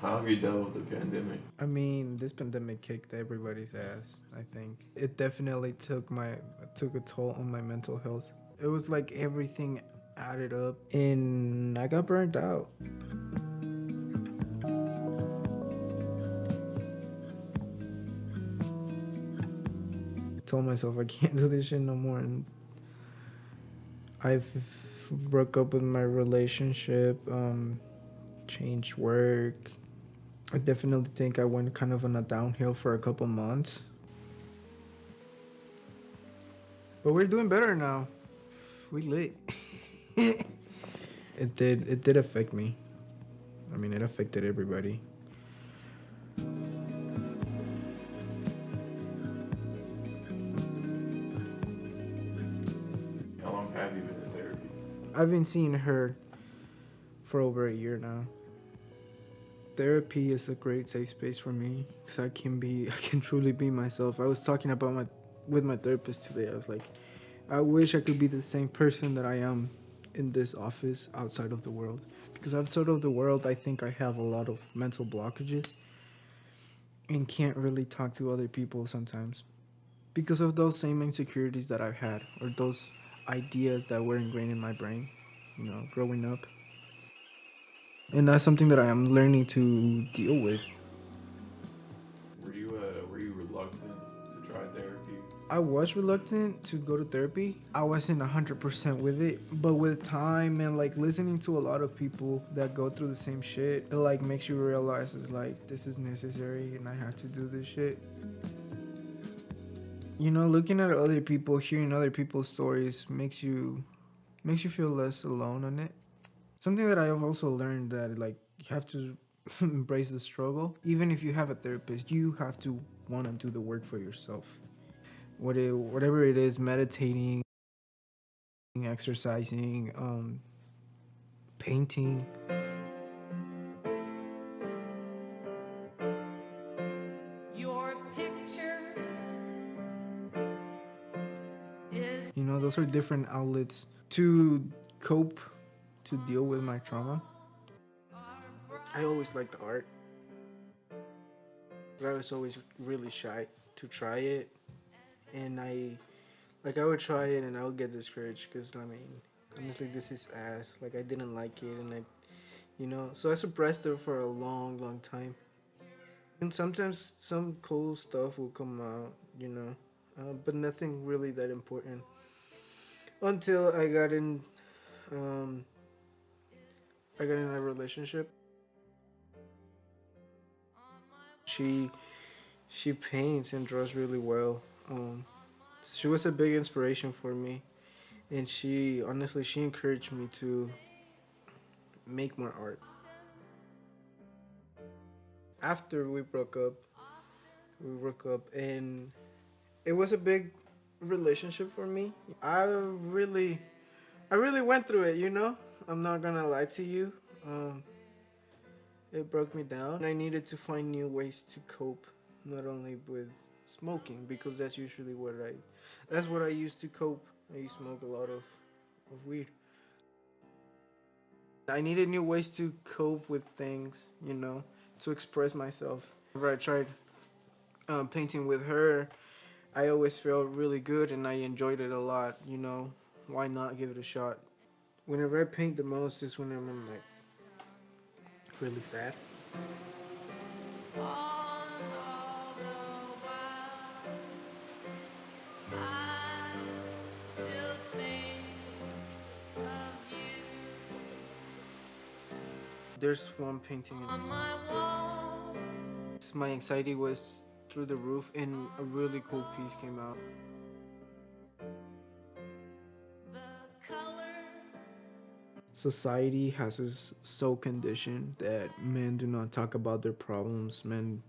How have you dealt with the pandemic? I mean, this pandemic kicked everybody's ass, I think. It definitely took a toll on my mental health. It was like everything added up, and I got burnt out. I told myself I can't do this shit no more, and I've broke up with my relationship, changed work. I definitely think I went kind of on a downhill for a couple months. But we're doing better now. We lit. It did affect me. I mean, it affected everybody. How long have you been in therapy? I've been seeing her for over a year now. Therapy is a great safe space for me because I can truly be myself. I was talking about with my therapist today. I was like, I wish I could be the same person that I am in this office outside of the world. Because outside of the world, I think I have a lot of mental blockages and can't really talk to other people sometimes because of those same insecurities that I've had or those ideas that were ingrained in my brain, growing up. And that's something that I am learning to deal with. Were you reluctant to try therapy? I was reluctant to go to therapy. I wasn't 100% with it, but with time and like listening to a lot of people that go through the same shit, it like makes you realize it's like this is necessary and I have to do this shit. Looking at other people, hearing other people's stories makes you feel less alone on it. Something that I have also learned that like you have to embrace the struggle. Even if you have a therapist, you have to want to do the work for yourself. Whatever it is, meditating, exercising, painting. Your picture is Those are different outlets to cope, to deal with my trauma. I always liked art, but I was always really shy to try it. And I would try it and I would get discouraged because, honestly, this is ass. Like, I didn't like it and so I suppressed it for a long, long time. And sometimes some cool stuff will come out, but nothing really that important. Until um, I got in a relationship. She paints and draws really well. She was a big inspiration for me, and she encouraged me to make more art. After we broke up, and it was a big relationship for me. I really went through it. I'm not gonna lie to you. It broke me down. I needed to find new ways to cope, not only with smoking, because that's what I used to cope. I used to smoke a lot of weed. I needed new ways to cope with things, to express myself. Whenever I tried painting with her, I always felt really good and I enjoyed it a lot. Why not give it a shot? Whenever I paint the most is when I'm like really sad. There's one painting in my anxiety was through the roof and a really cool piece came out. Society has us so conditioned that men do not talk about their problems. Men,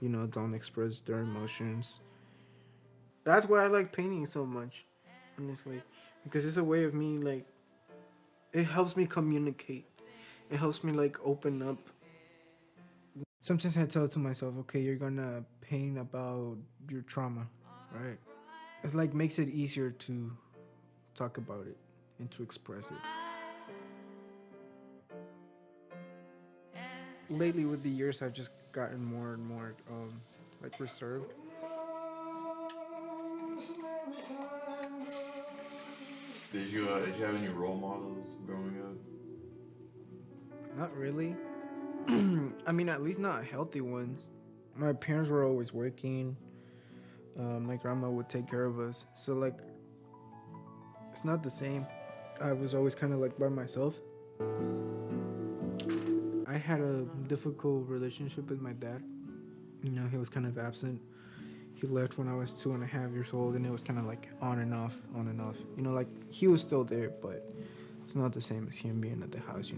don't express their emotions. That's why I like painting so much, honestly, because it's a way of me like it helps me communicate. It helps me like open up. Sometimes I tell to myself, okay, you're gonna paint about your trauma, right? It like makes it easier to talk about it and to express it. Lately, with the years, I've just gotten more and more like reserved. Did you have any role models growing up? Not really. I mean, at least not healthy ones. My parents were always working. My grandma would take care of us. So, like, it's not the same. I was always kind of like by myself. I had a difficult relationship with my dad. He was kind of absent. He left when I was 2.5 years old, and it was kind of like on and off, on and off. Like he was still there, but it's not the same as him being at the house,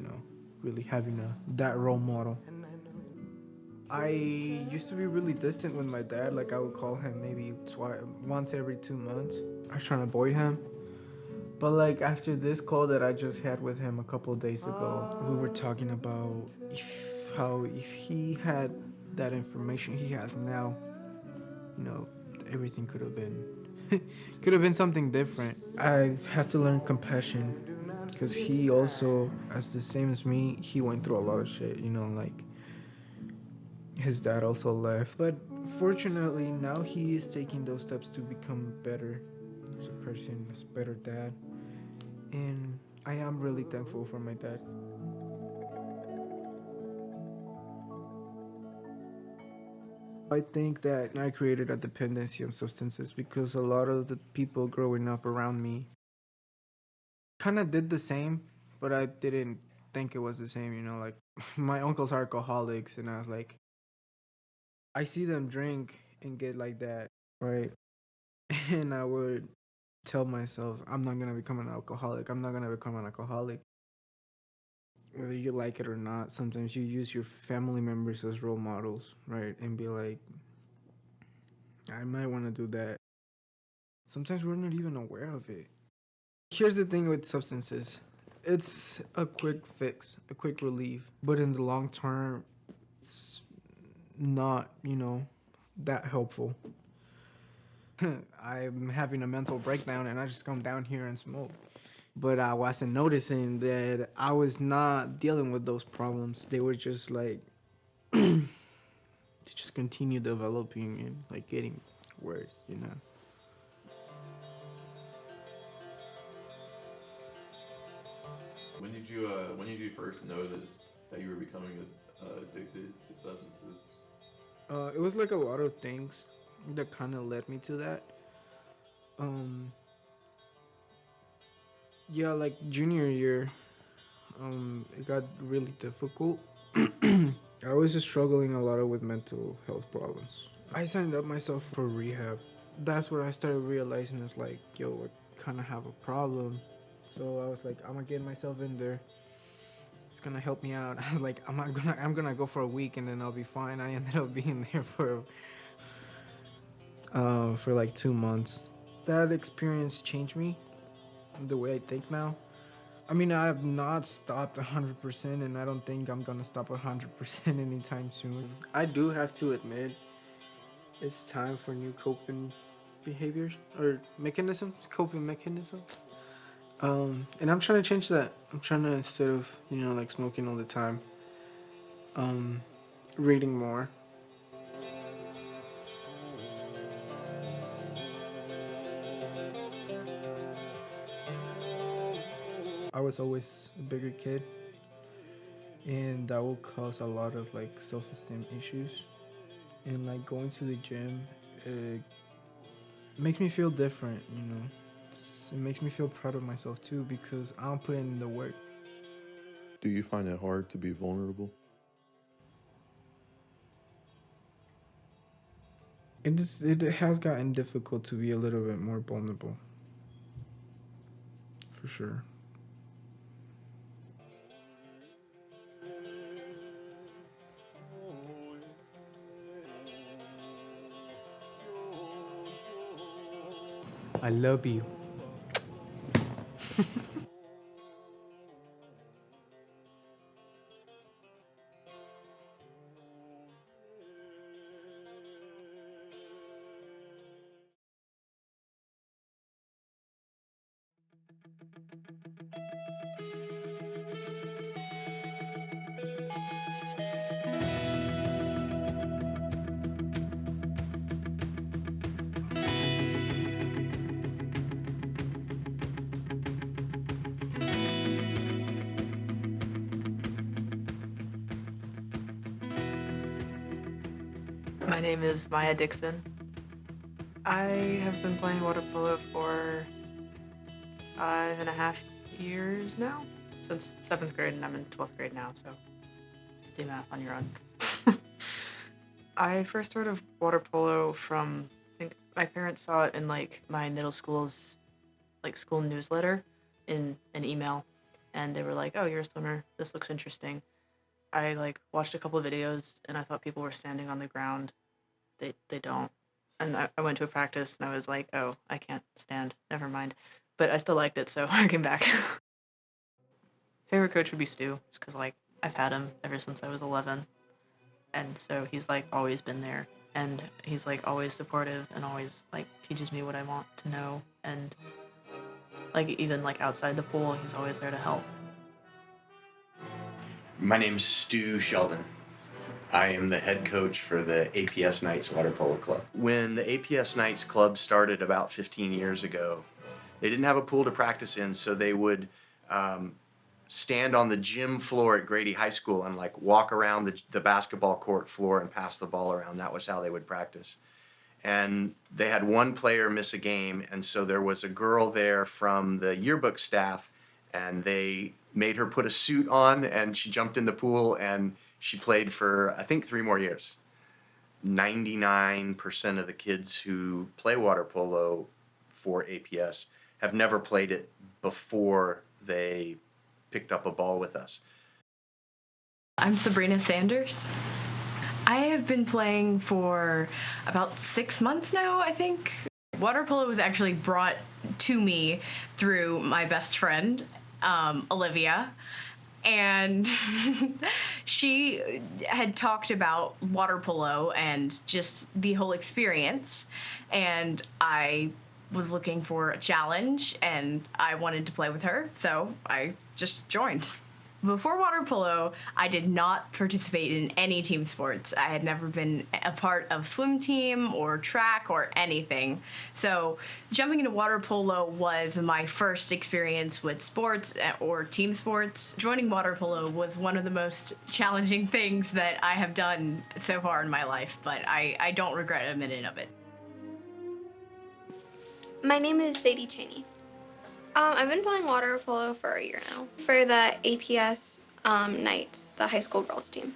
really having that role model. I used to be really distant with my dad. Like I would call him maybe once every 2 months. I was trying to avoid him. But like after this call that I just had with him a couple of days ago, we were talking about how if he had that information he has now, you know, everything could have been could have been something different. I have to learn compassion because he also, as the same as me, he went through a lot of shit, you know, like his dad also left. But fortunately, now he is taking those steps to become better as a person, as a better dad. And I am really thankful for my dad. I think that I created a dependency on substances because a lot of the people growing up around me kind of did the same, but I didn't think it was the same, you know, like my uncles are alcoholics and I was like, I see them drink and get like that, right? And I would tell myself, I'm not gonna become an alcoholic. I'm not gonna become an alcoholic. Whether you like it or not, sometimes you use your family members as role models, right? And be like, I might want to do that. Sometimes we're not even aware of it. Here's the thing with substances, it's a quick fix, a quick relief, but in the long term, it's not, you know, that helpful. I'm having a mental breakdown and I just come down here and smoke. But I wasn't noticing that I was not dealing with those problems. They were just like, they just continue developing and like getting worse, you know. When did you first notice that you were becoming addicted to substances? It was like a lot of things that kind of led me to that. Um, yeah, like junior year, it got really difficult. I was just struggling a lot with mental health problems. I signed up myself for rehab. That's where I started realizing it's like, yo, I kind of have a problem. So I was like, I'm gonna get myself in there. It's gonna help me out. I was like, I'm gonna go for a week and then I'll be fine. I ended up being there for like 2 months. That experience changed me, the way I think now. I mean, I have not stopped 100%, and I don't think I'm gonna stop 100% anytime soon. I do have to admit, it's time for new coping behaviors or mechanisms, coping mechanisms. And I'm trying to change that. I'm trying to, instead of, you know, like smoking all the time, um, reading more. I was always a bigger kid, and that will cause a lot of like self-esteem issues. And like going to the gym, it makes me feel different, you know. It makes me feel proud of myself too because I'm putting in the work. Do you find it hard to be vulnerable? It has gotten difficult to be a little bit more vulnerable, for sure. I love you. My name is Maya Dixon. I have been playing water polo for 5.5 years now, since 7th grade, and I'm in 12th grade now, so do math on your own. I first heard of water polo from, I think my parents saw it in like my middle school's like school newsletter in an email, and they were like, oh, you're a swimmer, this looks interesting. I like watched a couple of videos and I thought people were standing on the ground. They don't. And I went to a practice and I was like, oh, I can't stand, never mind. But I still liked it, so I came back. Favorite coach would be Stu, just because like I've had him ever since I was 11. and so he's like always been there, and he's like always supportive and always like teaches me what I want to know, and like even like outside the pool, he's always there to help. My name's Stu Sheldon. I am the head coach for the APS Knights Water Polo Club. When the APS Knights Club started about 15 years ago, they didn't have a pool to practice in, so they would stand on the gym floor at Grady High School and like walk around the basketball court floor and pass the ball around. That was how they would practice. And they had one player miss a game, and so there was a girl there from the yearbook staff, and they made her put a suit on, and she jumped in the pool, and she played for, I think, 3 more years. 99% of the kids who play water polo for APS have never played it before they picked up a ball with us. I'm Sabrina Sanders. I have been playing for about 6 months now, I think. Water polo was actually brought to me through my best friend, Olivia. And she had talked about water polo and just the whole experience. And I was looking for a challenge, and I wanted to play with her, so I just joined. Before water polo, I did not participate in any team sports. I had never been a part of swim team or track or anything. So jumping into water polo was my first experience with sports or team sports. Joining water polo was one of the most challenging things that I have done so far in my life, but I don't regret a minute of it. My name is Sadie Cheney. I've been playing water polo for a year now for the APS Knights, the high school girls team.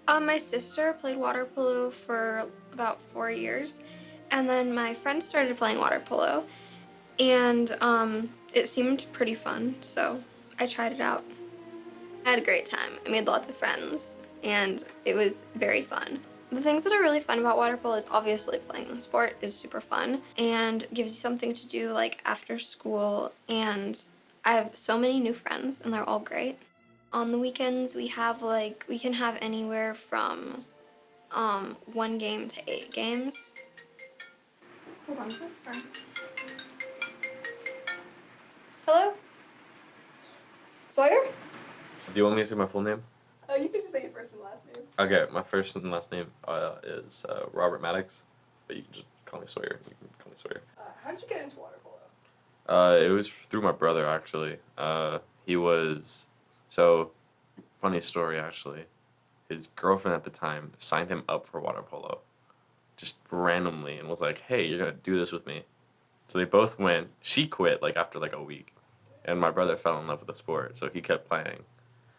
My sister played water polo for about 4 years, and then my friend started playing water polo, and it seemed pretty fun, so I tried it out. I had a great time. I made lots of friends, and it was very fun. The things that are really fun about water polo is obviously playing the sport is super fun and gives you something to do like after school, and I have so many new friends and they're all great. On the weekends we can have anywhere from 1 game to 8 games. Hold on a sec, sorry. Hello? Sawyer? Do you want me to say my full name? Oh, you can just say your first and last name. Okay, my first and last name is Robert Maddox, but you can just call me Sawyer. You can call me Sawyer. How did you get into water polo? It was through my brother, actually. Funny story, actually. His girlfriend at the time signed him up for water polo, just randomly, and was like, hey, you're going to do this with me. So they both went. She quit, after, a week. And my brother fell in love with the sport, so he kept playing.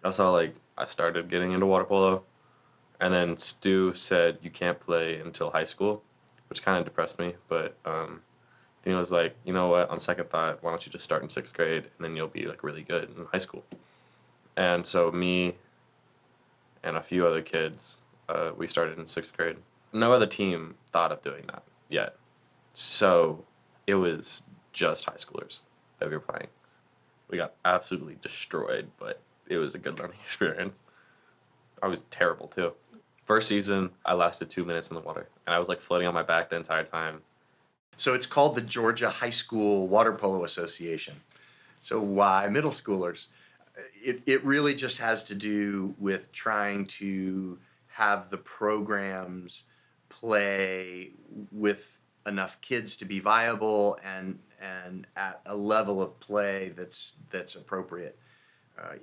That's how, I started getting into water polo. And then Stu said, you can't play until high school, which kind of depressed me. But then he was like, you know what, on second thought, why don't you just start in 6th grade, and then you'll be, really good in high school. And so me and a few other kids, we started in 6th grade. No other team thought of doing that yet. So it was just high schoolers that we were playing. We got absolutely destroyed, but it was a good learning experience. I was terrible, too. First season, I lasted 2 minutes in the water, and I was, floating on my back the entire time. So it's called the Georgia High School Water Polo Association. So why middle schoolers? It really just has to do with trying to have the programs play with enough kids to be viable and at a level of play that's appropriate.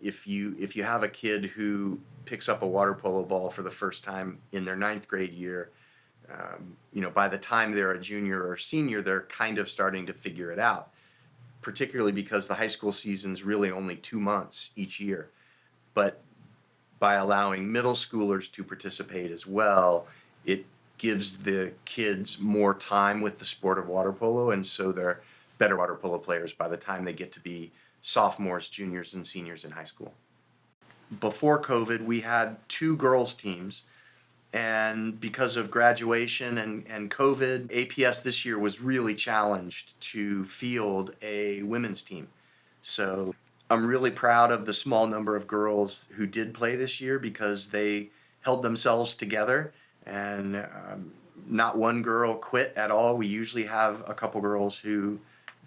If you have a kid who picks up a water polo ball for the first time in their 9th grade year, by the time they're a junior or senior, they're kind of starting to figure it out, particularly because the high school season's really only 2 months each year. But by allowing middle schoolers to participate as well, it gives the kids more time with the sport of water polo, and so they're better water polo players by the time they get to be sophomores, juniors, and seniors in high school. Before COVID, we had 2 girls teams, and because of graduation and COVID, APS this year was really challenged to field a women's team. So I'm really proud of the small number of girls who did play this year because they held themselves together, and not one girl quit at all. We usually have a couple girls who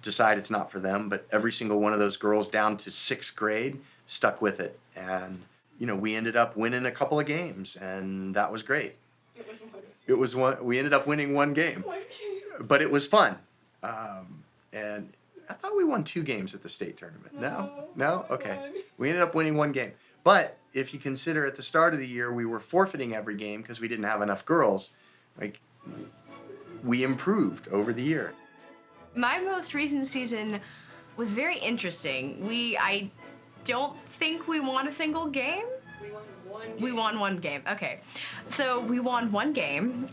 decide it's not for them, but every single one of those girls down to 6th grade stuck with it. And, you know, we ended up winning a couple of games, and that was great. We ended up winning one game, but it was fun. And I thought we won 2 games at the state tournament. No? Okay. We ended up winning 1 game. But if you consider at the start of the year, we were forfeiting every game because we didn't have enough girls. Like, we improved over the year. My most recent season was very interesting. I don't think we won a single game. We won one game. Okay. So we won 1 game.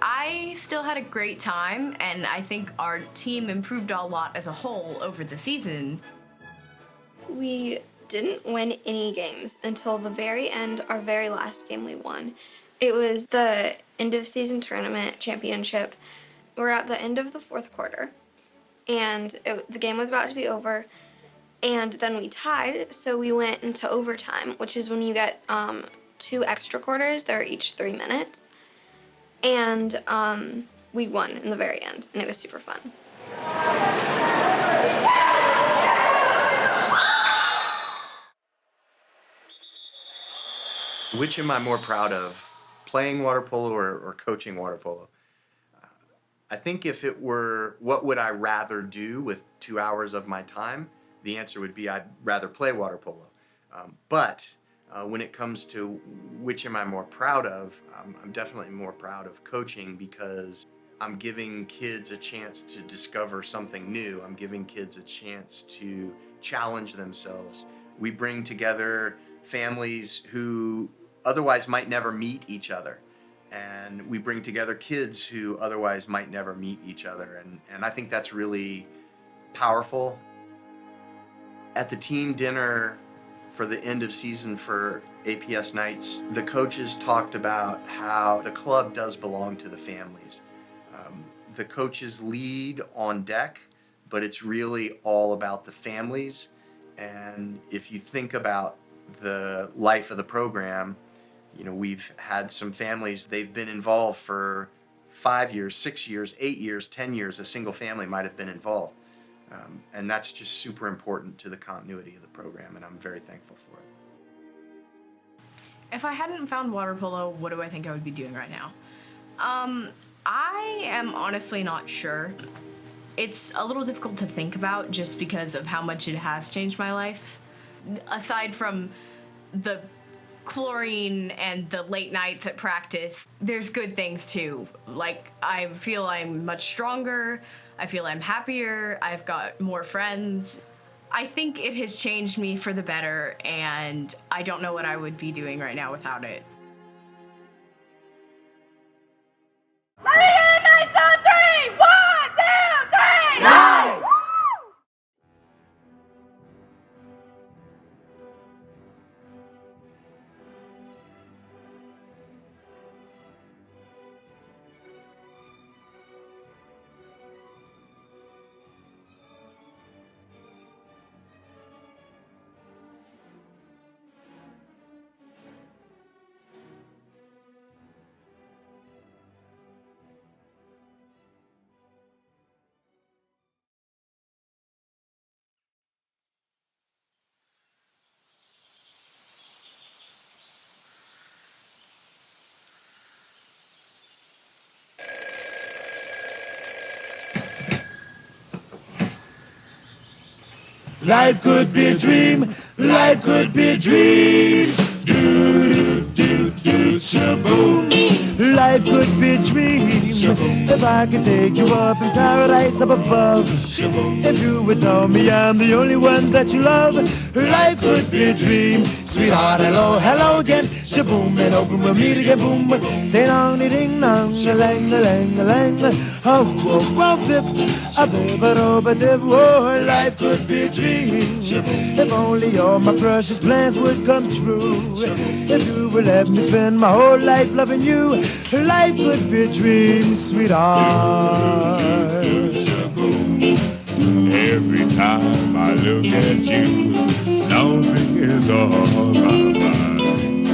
I still had a great time, and I think our team improved a lot as a whole over the season. We didn't win any games until the very end, our very last game we won. It was the end of season tournament championship. We're at the end of the 4th quarter, and the game was about to be over, and then we tied, so we went into overtime, which is when you get 2 extra quarters. They're each 3 minutes, and we won in the very end, and it was super fun. Which am I more proud of, playing water polo or coaching water polo? I think if it were what would I rather do with 2 hours of my time, the answer would be I'd rather play water polo. But when it comes to which am I more proud of, I'm definitely more proud of coaching because I'm giving kids a chance to discover something new. I'm giving kids a chance to challenge themselves. We bring together families who otherwise might never meet each other. And we bring together kids who otherwise might never meet each other. And I think that's really powerful. At the team dinner for the end of season for APS nights, the coaches talked about how the club does belong to the families. The coaches lead on deck, but it's really all about the families. And if you think about the life of the program, you know, we've had some families, they've been involved for 5 years, 6 years, 8 years, 10 years, a single family might have been involved. And that's just super important to the continuity of the program, and I'm very thankful for it. If I hadn't found water polo, what do I think I would be doing right now? I am honestly not sure. It's a little difficult to think about just because of how much it has changed my life. Aside from the chlorine and the late nights at practice, there's good things too. Like, I feel I'm much stronger, I feel I'm happier, I've got more friends. I think it has changed me for the better, and I don't know what I would be doing right now without it. Let me hear 9, 2, 3! 1, 2, 3! 9! Life could be a dream, life could be a dream. Do, do, do, do, shaboom. Life could be a dream. If I could take you up in paradise up above. If you would tell me I'm the only one that you love. Life could be a dream. Sweetheart, hello, hello again. Shaboom, and open we'll meet again. Boom, ding dong, ding dong, lang, lang, lang. Oh, oh, oh, bip, a bip, a dip. Oh, life could be a dream. If only all my precious plans would come true. If you would let me spend my whole life loving you. Life could be a dream, sweetheart. Every time I look at you, something is on my mind.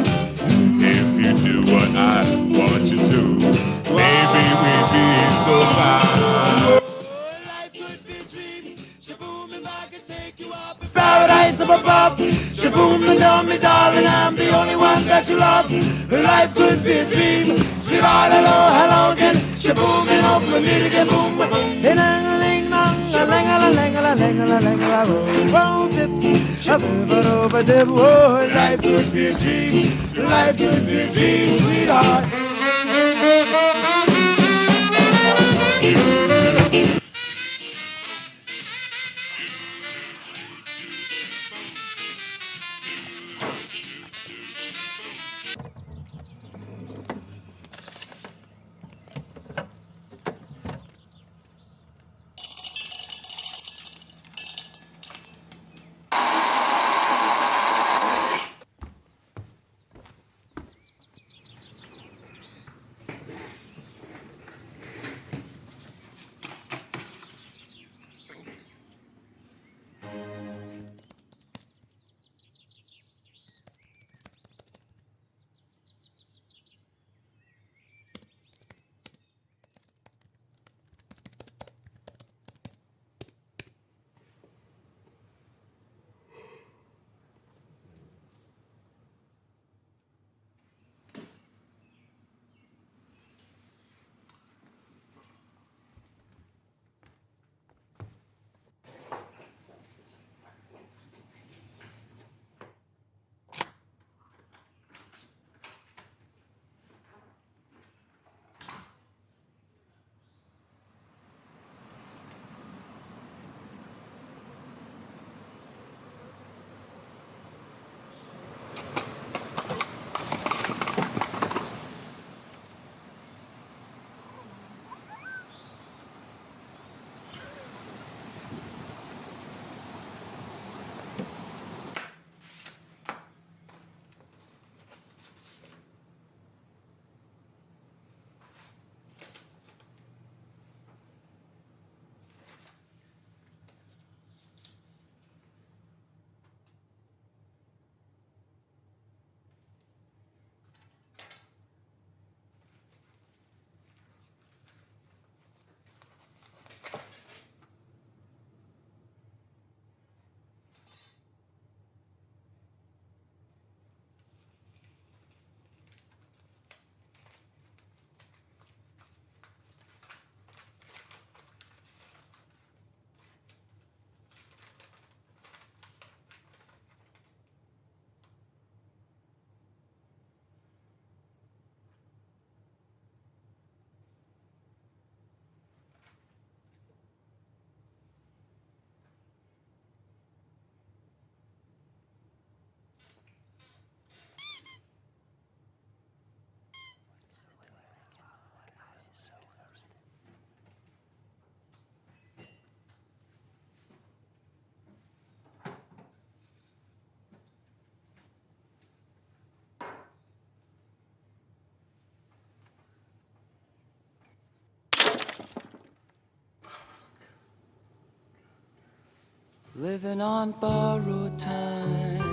Shaboom, and tell me, darling, I'm the only one that you love. Life could be a dream. Sweetheart, hello again. Shaboom, and open me to boom. Hey, lang, ling, long, a lang, a lang, a lang, a lang, a lang, oh, life could be a dream. Life could be a dream, sweetheart. Living on borrowed time.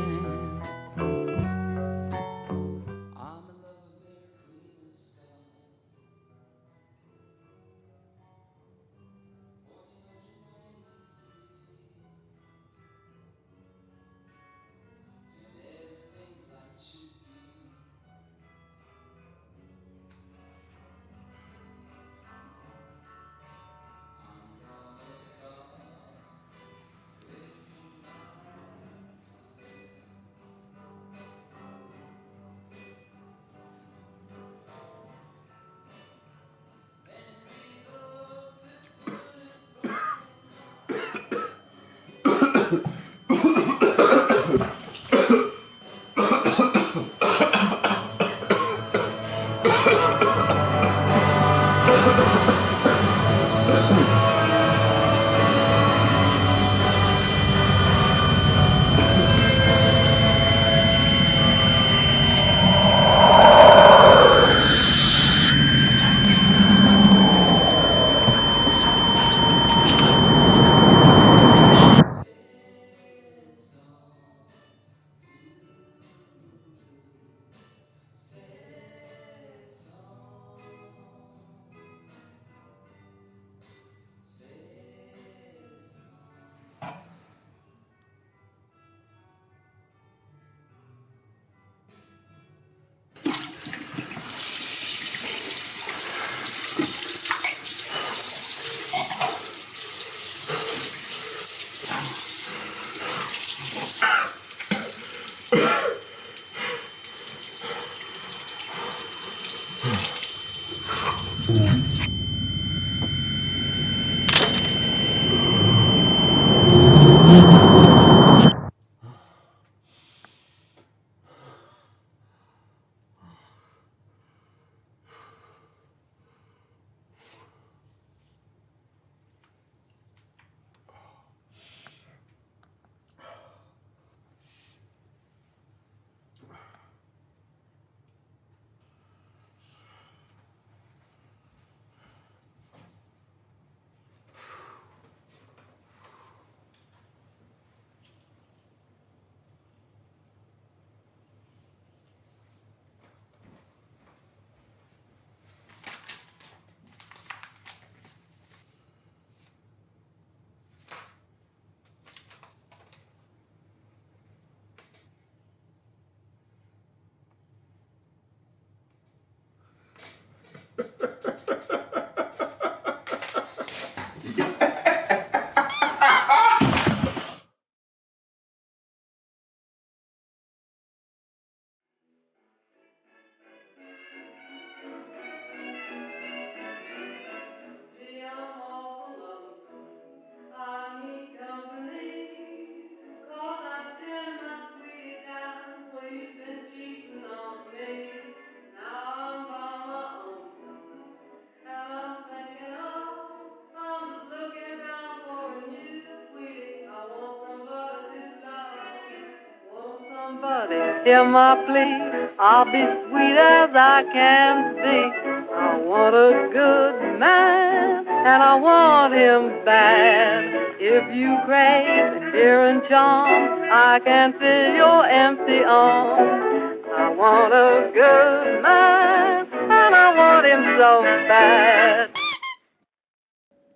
Buddy, hear my plea. I'll be sweet as I can be. I want a good man, and I want him bad. If you crave endearing charm, I can fill your empty arms. I want a good man, and I want him so bad.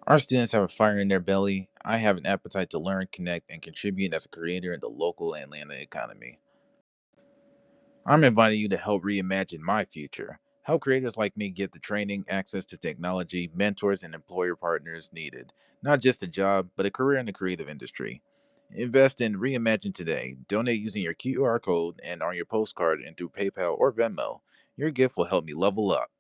Our students have a fire in their belly. I have an appetite to learn, connect, and contribute as a creator in the local Atlanta economy. I'm inviting you to help reimagine my future. Help creators like me get the training, access to technology, mentors, and employer partners needed. Not just a job, but a career in the creative industry. Invest in Reimagine today. Donate using your QR code and on your postcard and through PayPal or Venmo. Your gift will help me level up.